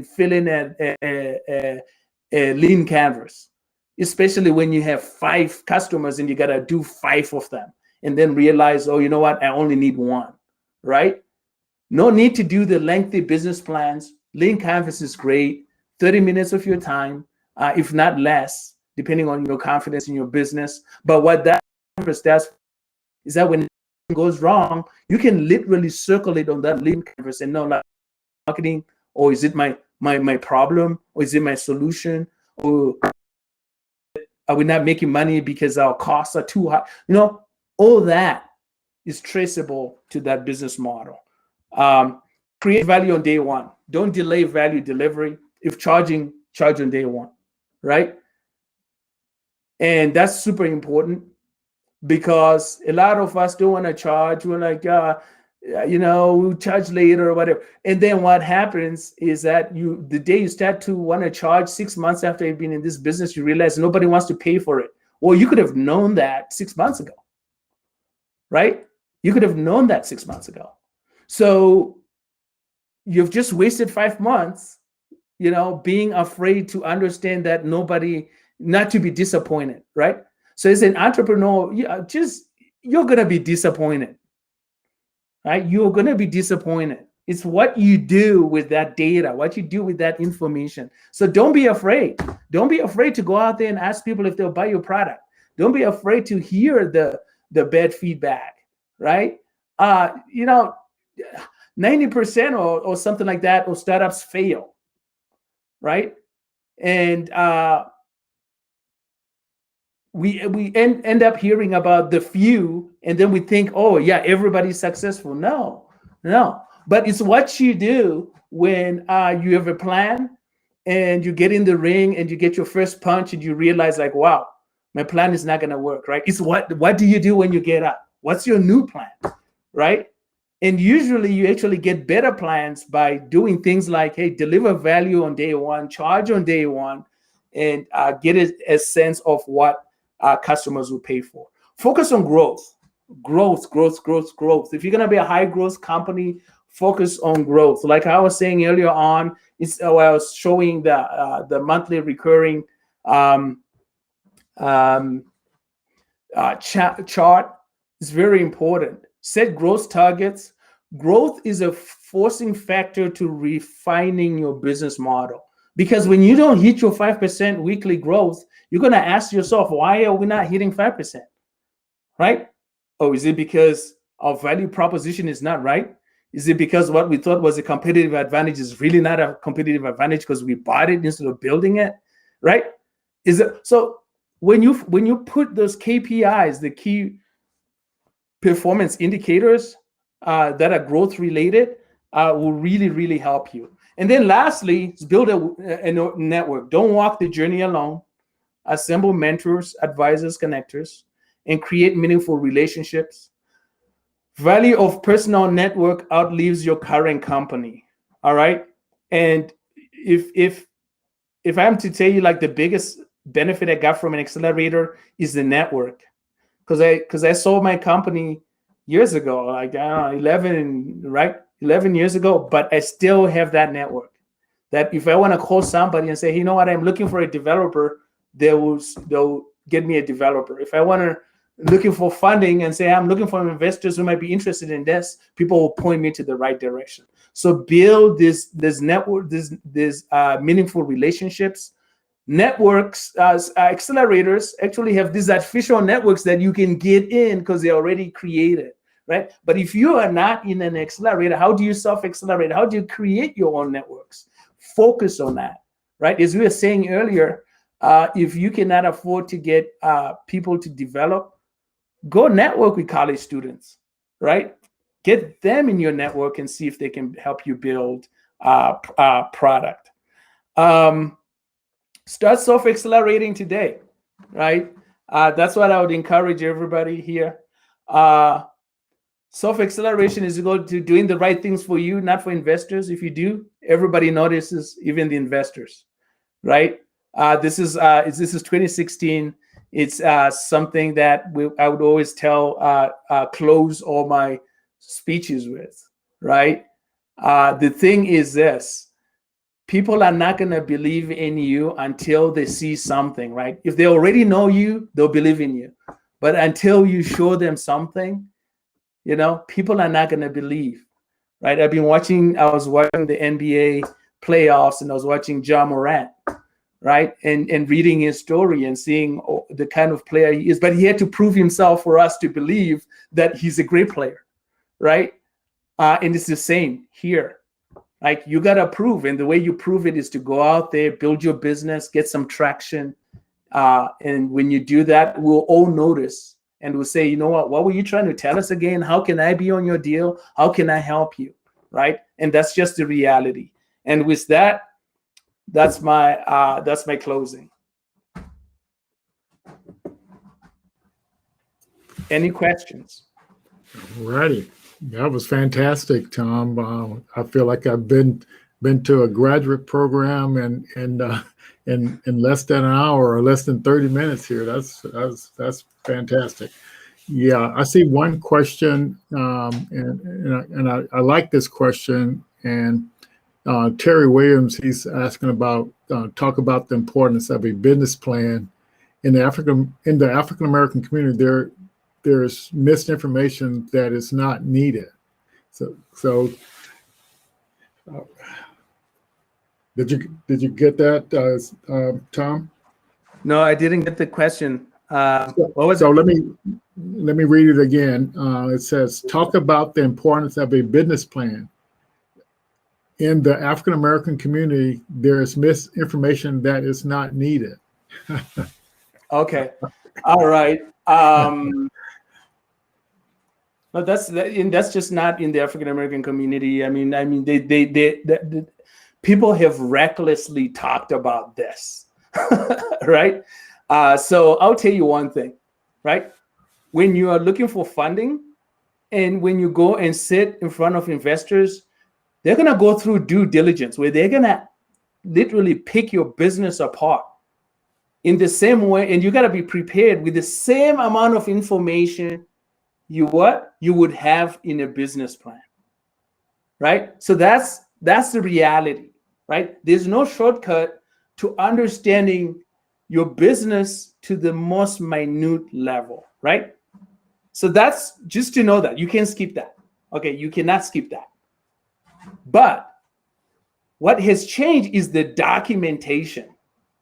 fill in a lean canvas, especially when you have 5 customers and you got to do 5 of them and then realize, oh, you know what? I only need 1, right? No need to do the lengthy business plans. Lean canvas is great. 30 minutes of your time, if not less, depending on your confidence in your business. But what that canvas does is that when it goes wrong, you can literally circle it on that lean canvas and know, like, marketing, or is it my problem, or is it my solution, or are we not making money because our costs are too high? All that is traceable to that business model. Create value on day 1. Don't delay value delivery. If charging, charge on day 1, right? And that's super important because a lot of us don't want to charge. We're like, we'll charge later or whatever. And then what happens is that the day you start to want to charge 6 months after you've been in this business, you realize nobody wants to pay for it. Well, you could have known that 6 months ago, right? You could have known that 6 months ago. So you've just wasted 5 months, being afraid to understand that not to be disappointed, right? So as an entrepreneur, you're going to be disappointed, right? You're going to be disappointed. It's what you do with that data, what you do with that information. So don't be afraid. Don't be afraid to go out there and ask people if they'll buy your product. Don't be afraid to hear the bad feedback, right? 90% or something like that of startups fail, right? And we end up hearing about the few, and then we think, oh yeah, everybody's successful. No. But it's what you do when you have a plan and you get in the ring and you get your first punch and you realize, like, wow, my plan is not going to work, right? It's what do you do when you get up? What's your new plan, right? And usually you actually get better plans by doing things like, hey, deliver value on day 1, charge on day 1, and get a sense of what customers will pay for. Focus on growth, growth. If you're gonna be a high growth company, focus on growth. Like I was saying earlier on, I was showing the monthly recurring chart. Is very important. Set growth targets. Growth is a forcing factor to refining your business model. Because when you don't hit your 5% weekly growth, you're going to ask yourself, why are we not hitting 5%? Right? Oh, is it because our value proposition is not right? Is it because what we thought was a competitive advantage is really not a competitive advantage because we bought it instead of building it? Right? Is it so? When you put those KPIs, the key performance indicators that are growth related, will really help you. And then lastly, build a network. Don't walk the journey alone. Assemble mentors, advisors, connectors, and create meaningful relationships. Value of personal network outlives your current company. All right. And if I'm to tell you, like, the biggest benefit I got from an accelerator is the network. Because I sold my company years ago, like, I don't know, 11 years ago, but I still have that network. That if I want to call somebody and say, hey, you know what, I'm looking for a developer, they'll get me a developer. If I want to looking for funding and say I'm looking for investors who might be interested in this, people will point me to the right direction. So build this network, this meaningful relationships. Networks, accelerators actually have these artificial networks that you can get in because they're already created, right? But if you are not in an accelerator, how do you self-accelerate? How do you create your own networks? Focus on that, right? As we were saying earlier, if you cannot afford to get people to develop, go network with college students, right? Get them in your network and see if they can help you build product. Start self-accelerating today, right? That's what I would encourage everybody here. Self-acceleration is equal to doing the right things for you, not for investors. If you do, everybody notices, even the investors, right? This is 2016. It's something that I would always close all my speeches with, right? The thing is this. People are not going to believe in you until they see something, right? If they already know you, they'll believe in you. But until you show them something, people are not going to believe, right? I was watching the NBA playoffs, and I was watching Ja Morant, right? And reading his story and seeing the kind of player he is. But he had to prove himself for us to believe that he's a great player, right? And it's the same here. Like, you got to prove, and the way you prove it is to go out there, build your business, get some traction. And when you do that, we'll all notice, and we'll say, you know what were you trying to tell us again? How can I be on your deal? How can I help you? Right? And that's just the reality. And with that, that's my closing. Any questions? All righty. That was fantastic, Tom. I feel like I've been to a graduate program in less than an hour or less than 30 minutes here. That's fantastic. Yeah, I see one question, and I like this question. And Terry Williams, he's asking about talk about the importance of a business plan in the African American community. There's misinformation that is not needed. So did you get that, Tom? No, I didn't get the question. What was so it? Let me read it again. It says, talk about the importance of a business plan. In the African American community, there is misinformation that is not needed. Okay. All right. No, that's just not in the African American community. I mean, they people have recklessly talked about this, right? So I'll tell you one thing, right? When you are looking for funding, and when you go and sit in front of investors, they're gonna go through due diligence where they're gonna literally pick your business apart in the same way, and you gotta be prepared with the same amount of information you would have in a business plan, right? So that's the reality, right? There's no shortcut to understanding your business to the most minute level, right? So that's just to know that you can skip that. Okay, you cannot skip that. But what has changed is the documentation,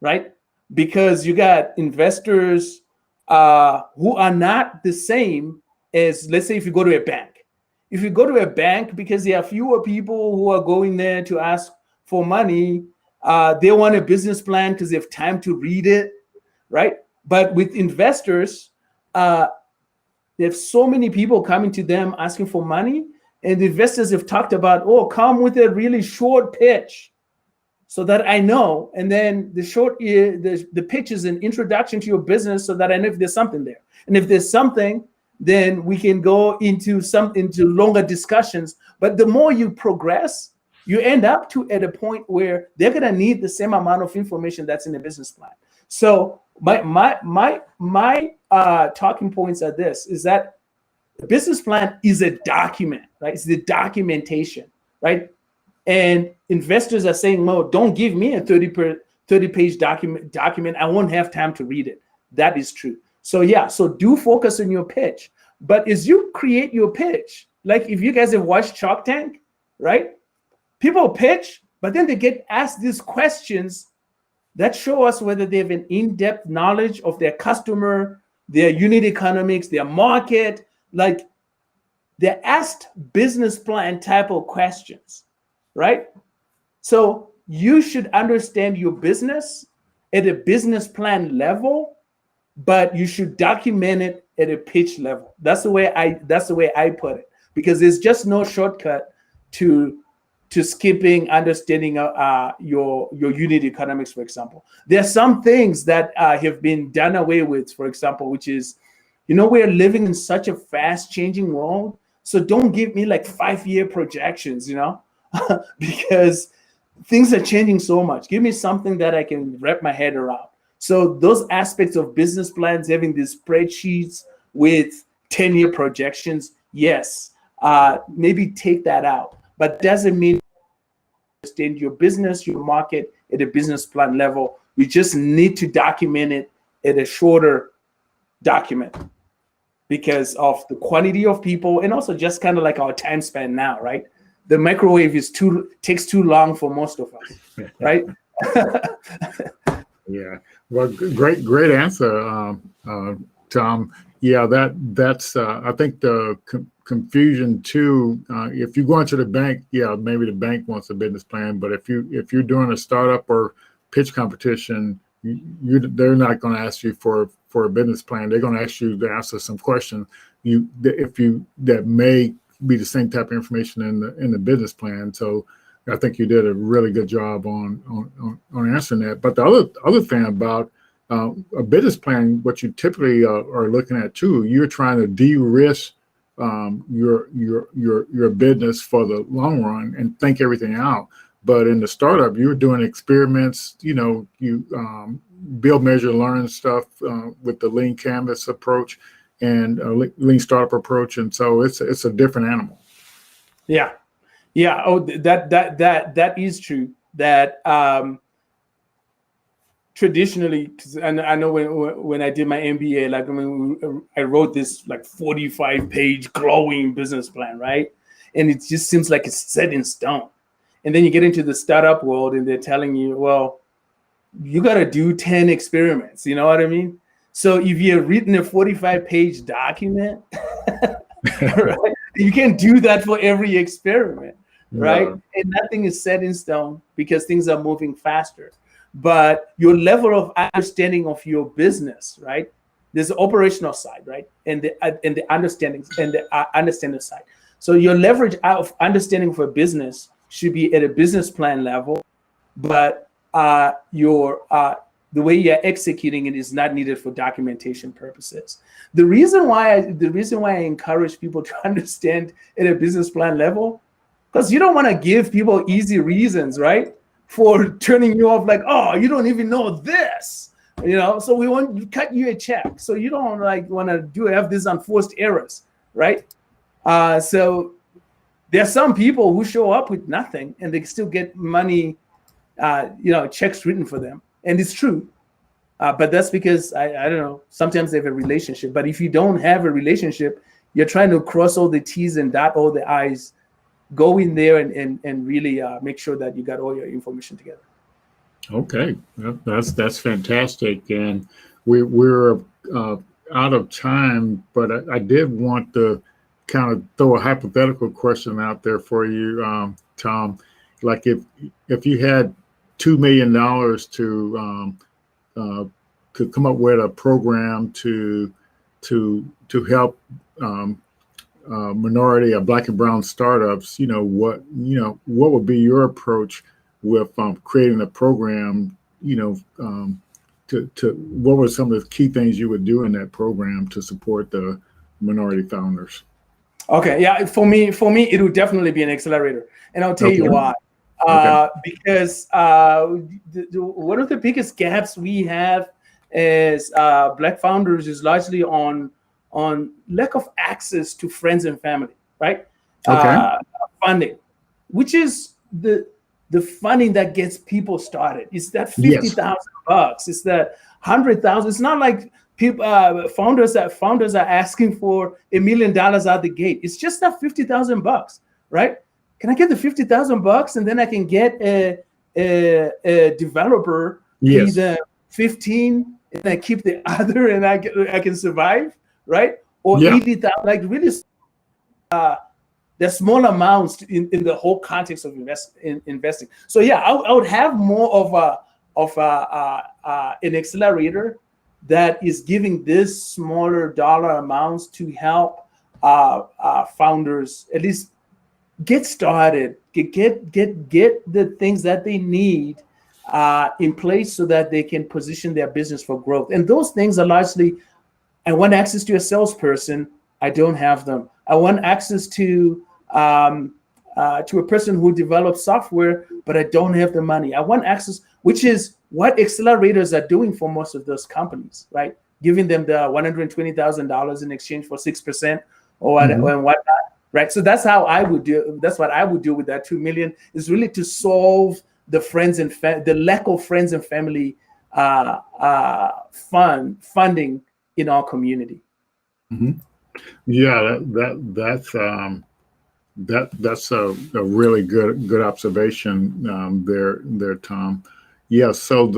right? Because you got investors who are not the same as, let's say, if you go to a bank. If you go to a bank, because there are fewer people who are going there to ask for money, they want a business plan because they have time to read it, right? But with investors, they have so many people coming to them asking for money, and the investors have talked about, oh, come with a really short pitch so that I know. And then the pitch is an introduction to your business so that I know if there's something there. And if there's something, then we can go into longer discussions. But the more you progress, you end up at a point where they're gonna need the same amount of information that's in the business plan. So my talking points are this: is that the business plan is a document, right? It's the documentation, right? And investors are saying, "Mo, don't give me a 30-page document. I won't have time to read it." That is true. So yeah, so do focus on your pitch. But as you create your pitch, like if you guys have watched Shark Tank, right? People pitch, but then they get asked these questions that show us whether they have an in-depth knowledge of their customer, their unit economics, their market. Like they're asked business plan type of questions, right? So you should understand your business at a business plan level, but you should document it at a pitch level. That's the way I put it, because there's just no shortcut to skipping understanding your unit economics, for example. There are some things that have been done away with, for example, which is, we're living in such a fast changing world. So don't give me like 5-year projections, because things are changing so much. Give me something that I can wrap my head around. So those aspects of business plans, having these spreadsheets with 10-year projections, yes, maybe take that out. But doesn't mean you understand your business, your market at a business plan level. You just need to document it at a shorter document because of the quantity of people, and also just kind of like our time span now, right? The microwave takes too long for most of us, right? Yeah. Well, great answer, Tom. Yeah, that's I think the confusion too. If you go into the bank, yeah, maybe the bank wants a business plan, but if you're doing a startup or pitch competition, they're not going to ask you for a business plan. They're going to ask you to answer some questions that may be the same type of information in the business plan. So I think you did a really good job on answering that. But the other thing about a business plan, what you typically are looking at too, you're trying to de-risk your business for the long run and think everything out. But in the startup, you're doing experiments. You build, measure, learn stuff with the lean canvas approach and lean startup approach, and so it's a different animal. Yeah. Oh, that is true. That traditionally, and I know when I did my MBA, like I wrote this like 45-page glowing business plan, right? And it just seems like it's set in stone. And then you get into the startup world, and they're telling you, well, you got to do 10 experiments. You know what I mean? So if you've written a 45-page document, right, you can't do that for every experiment. Right? Yeah. And nothing is set in stone because things are moving faster. But your level of understanding of your business, right? There's the operational side, right? And the understanding side. So your leverage of understanding for business should be at a business plan level, but the way you're executing it is not needed for documentation purposes. The reason why I encourage people to understand at a business plan level, because you don't want to give people easy reasons, right, for turning you off, like, oh, you don't even know this, so we want to cut you a check. So you don't want to have these unforced errors. right? So there are some people who show up with nothing and they still get money, checks written for them. And it's true. But that's because, I don't know, sometimes they have a relationship. But if you don't have a relationship, you're trying to cross all the T's and dot all the I's, go in there and really make sure that you got all your information together. Okay, that's fantastic. And we're out of time, but I did want to kind of throw a hypothetical question out there for you, Tom. Like if you had $2 million to come up with a program to help minority or Black and brown startups, what would be your approach with creating a program? To what were some of the key things you would do in that program to support the minority founders? Okay, yeah, for me, it would definitely be an accelerator, and I'll tell you why. Because one of the biggest gaps we have as Black founders is largely on lack of access to friends and family, right? Funding, which is the funding that gets people started. It's that $50,000. It's that $100,000. It's not like people founders are asking for $1 million out the gate. It's just that $50,000, right? Can I get the $50,000 and then I can get a developer, either 15, and I keep the other, and I can survive, right? Or 80,000, like really, there's small amounts in the whole context of investing. So yeah, I would have more of an accelerator that is giving this smaller dollar amounts to help founders at least get started, get the things that they need in place so that they can position their business for growth. And those things are largely, I want access to a salesperson. I don't have them. I want access to a person who develops software, but I don't have the money. I want access, which is what accelerators are doing for most of those companies, right? Giving them the $120,000 in exchange for 6% or whatnot, right? So that's how I would do. That's what I would do with that 2 million, is really to solve the friends and the lack of friends and family funding in our community. Yeah, that's a really good observation there, Tom. Yeah. So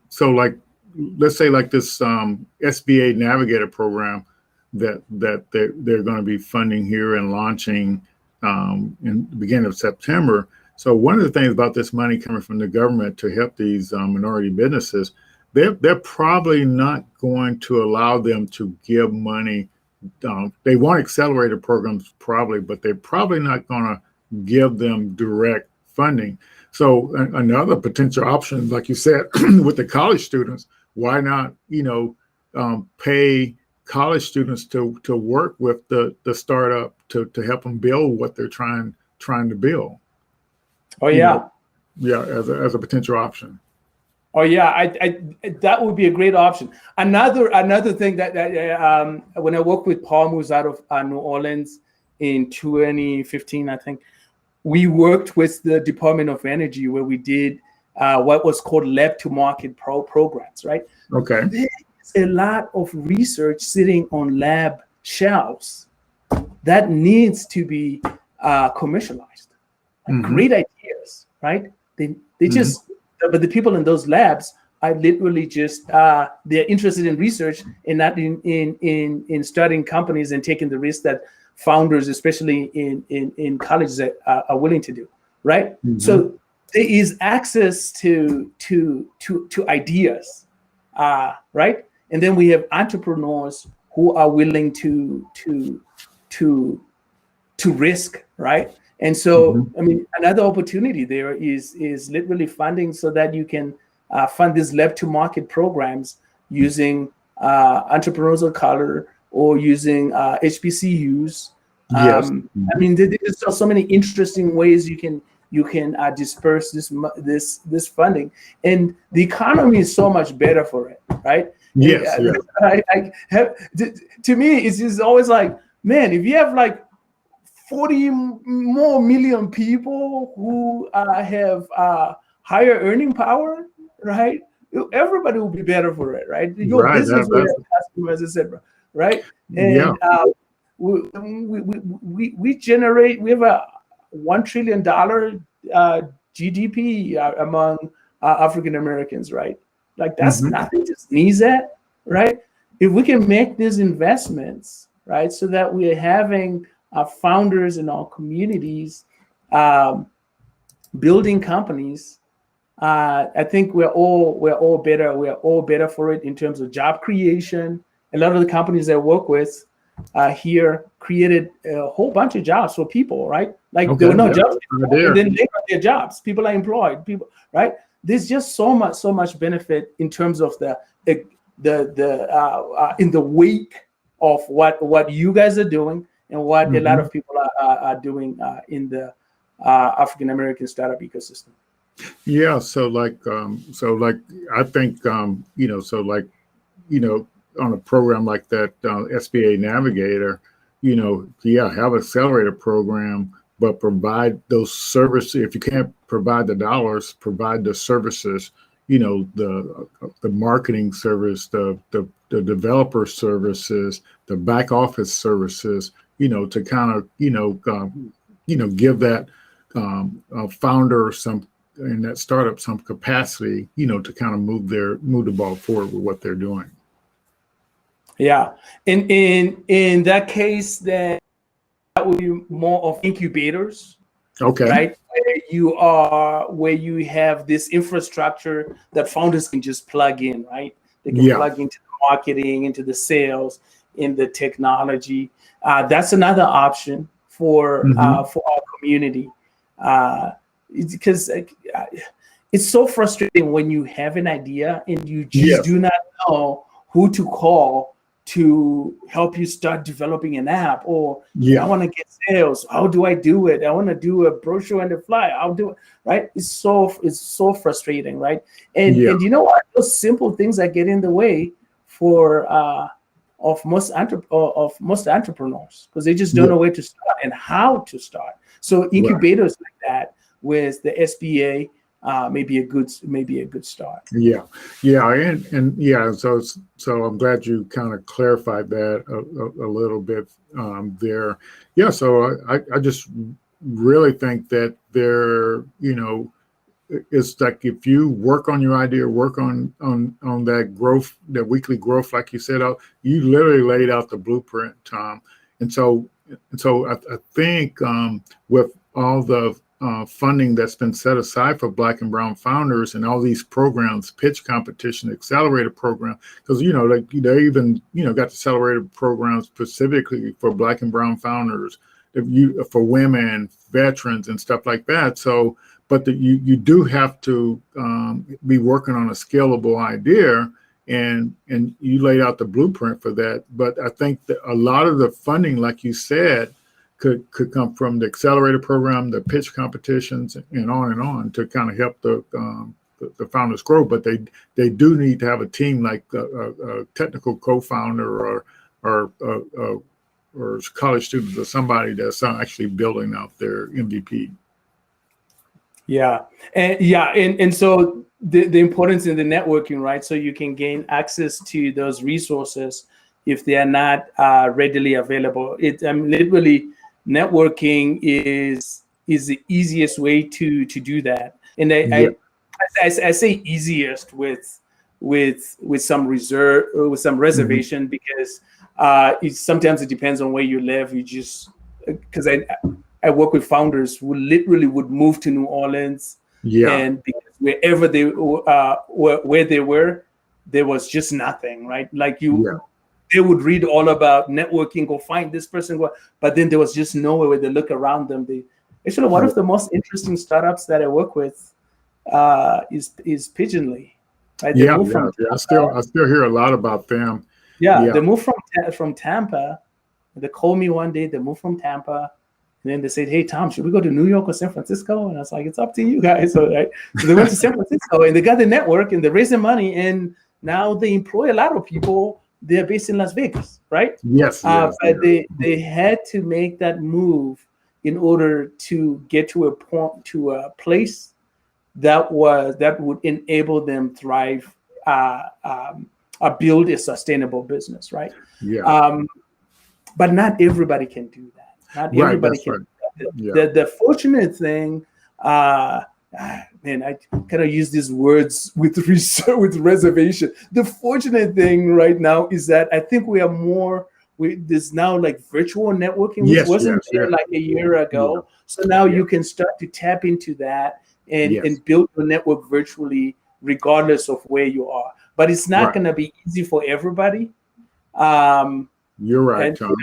so like, let's say like this SBA Navigator program that they're going to be funding here and launching in the beginning of September. So one of the things about this money coming from the government to help these minority businesses, they're probably not going to allow them to give money. They want accelerator programs probably, but they're probably not going to give them direct funding. So another potential option, like you said, with the college students, why not, pay college students to work with the startup to help them build what they're trying to build. Oh yeah. As a potential option. Oh yeah, I that would be a great option. Another thing that when I worked with Paul, who's out of New Orleans in 2015, I think, we worked with the Department of Energy where we did what was called lab to market programs, right? Okay. There's a lot of research sitting on lab shelves that needs to be commercialized. Great ideas, right? They just, but the people in those labs are literally just they're interested in research and not in starting companies and taking the risk that founders, especially in colleges, are willing to do, right? So there is access to ideas, right? And then we have entrepreneurs who are willing to risk, right? And so, I mean, another opportunity there is literally funding so that you can fund these lab to market programs using entrepreneurs of color or using HBCUs. I mean, there's so many interesting ways you can you can disperse this funding, and the economy is so much better for it, right? Yes, And, yes. I have, to me, it's just always like, man, if you have like 40 more million people who have higher earning power, right? Everybody will be better for it, right? Your Right. business will have customers, etc., right? Yeah. And we generate, we have a $1 trillion GDP among African Americans, right? Like that's Mhm. nothing to sneeze at, right? If we can make these investments, right, so that we are having founders in our communities um, building companies, I think we're all better. We're all better for it in terms of job creation. A lot of the companies I work with here created a whole bunch of jobs for people, right? Like there Okay. were no Yeah. jobs Right before, and there. then they got their jobs. People are employed. People, right? There's just so much benefit in terms of the in the wake of what you guys are doing and what a lot Mhm. of people are doing in the African American startup ecosystem. Yeah. So like, I think, on a program like that, SBA Navigator, yeah, have an accelerator program, but provide those services. If you can't provide the dollars, provide the services, the marketing service, the developer services, the back office services, to kind of, give that founder some in that startup some capacity, to kind of move the ball forward with what they're doing. Yeah, in that case, then that would be more of incubators, Okay. right? Where you have this infrastructure that founders can just plug in, right? They can Yeah. plug into the marketing, into the sales, in the technology. That's another option for Hmm. our community, because it's so frustrating when you have an idea and you just Yes. do not know who to call to help you start developing an app. Or hey, I Yeah. want to get sales, how do I do it? I want to do a brochure and a flyer, I'll do it, right? It's so frustrating, right? Yeah. And you know what, those simple things that get in the way for of most entrepreneurs, because they just don't Yeah. know where to start and how to start. So Right. incubators like that with the SBA may be a good start. Yeah. Yeah. And yeah. So I'm glad you kind of clarified that a little bit there. Yeah. So I just really think that it's like if you work on your idea, work on that growth, that weekly growth, like you said, you literally laid out the blueprint, Tom. And so I think with all the funding that's been set aside for Black and Brown founders and all these programs, pitch competition, accelerator program, because like they even got the accelerator program specifically for Black and Brown founders, for women, veterans, and stuff like that. So, but you do have to be working on a scalable idea, and you laid out the blueprint for that. But I think that a lot of the funding, like you said, could come from the accelerator program, the pitch competitions, and on to kind of help the founders grow. But they do need to have a team, like a technical co-founder or college students or somebody that's actually building out their MVP. And so the importance in the networking, right? So you can gain access to those resources if they are not readily available. Literally, networking is the easiest way to do that. And Yeah. I say easiest with some Mhm. reservation, because sometimes it depends on where you live. You just, because I work with founders who literally would move to New Orleans, Yeah. and because wherever they where they were, there was just nothing, right? Like Yeah. they would read all about networking, go find this person, but then there was just nowhere where they look around them. Actually, one Yeah. of the most interesting startups that I work with is Pigeonly, right? They Yeah. moved Yeah. from Yeah. I still hear a lot about them. yeah, Yeah. they moved from Tampa. They called me one day. They moved from Tampa, And then they said, hey, Tom, should we go to New York or San Francisco? And I was like, it's up to you guys. So, right? So they went to San Francisco and they got the network and they're raising money. And now they employ a lot of people. They're based in Las Vegas, right? Yes. But they had to make that move in order to get to a place that would enable them thrive, build a sustainable business, right? Yeah. But not everybody can do that. Not everybody can. Right. The fortunate thing, man, I kind of use these words with reservation. The fortunate thing right now is that I think we are more. There's now like virtual networking, which wasn't there like a year ago. Yeah. So now you can start to tap into that and build your network virtually, regardless of where you are. But it's not going to be easy for everybody. You're right, Tom.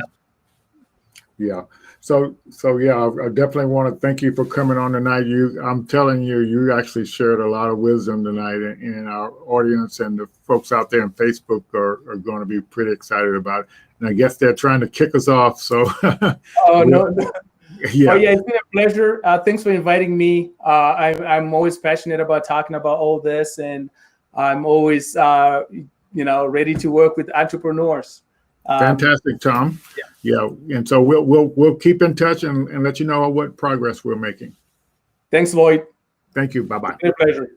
Yeah. So yeah, I definitely want to thank you for coming on tonight. I'm telling you, you actually shared a lot of wisdom tonight, and our audience and the folks out there on Facebook are going to be pretty excited about it. And I guess they're trying to kick us off. So. No. Yeah. Oh, yeah, it's been a pleasure. Thanks for inviting me. I'm always passionate about talking about all this, and I'm always, ready to work with entrepreneurs. Fantastic, Tom. Yeah. And so we'll keep in touch and let you know what progress we're making. Thanks, Lloyd. Thank you. Bye-bye. It's been a pleasure.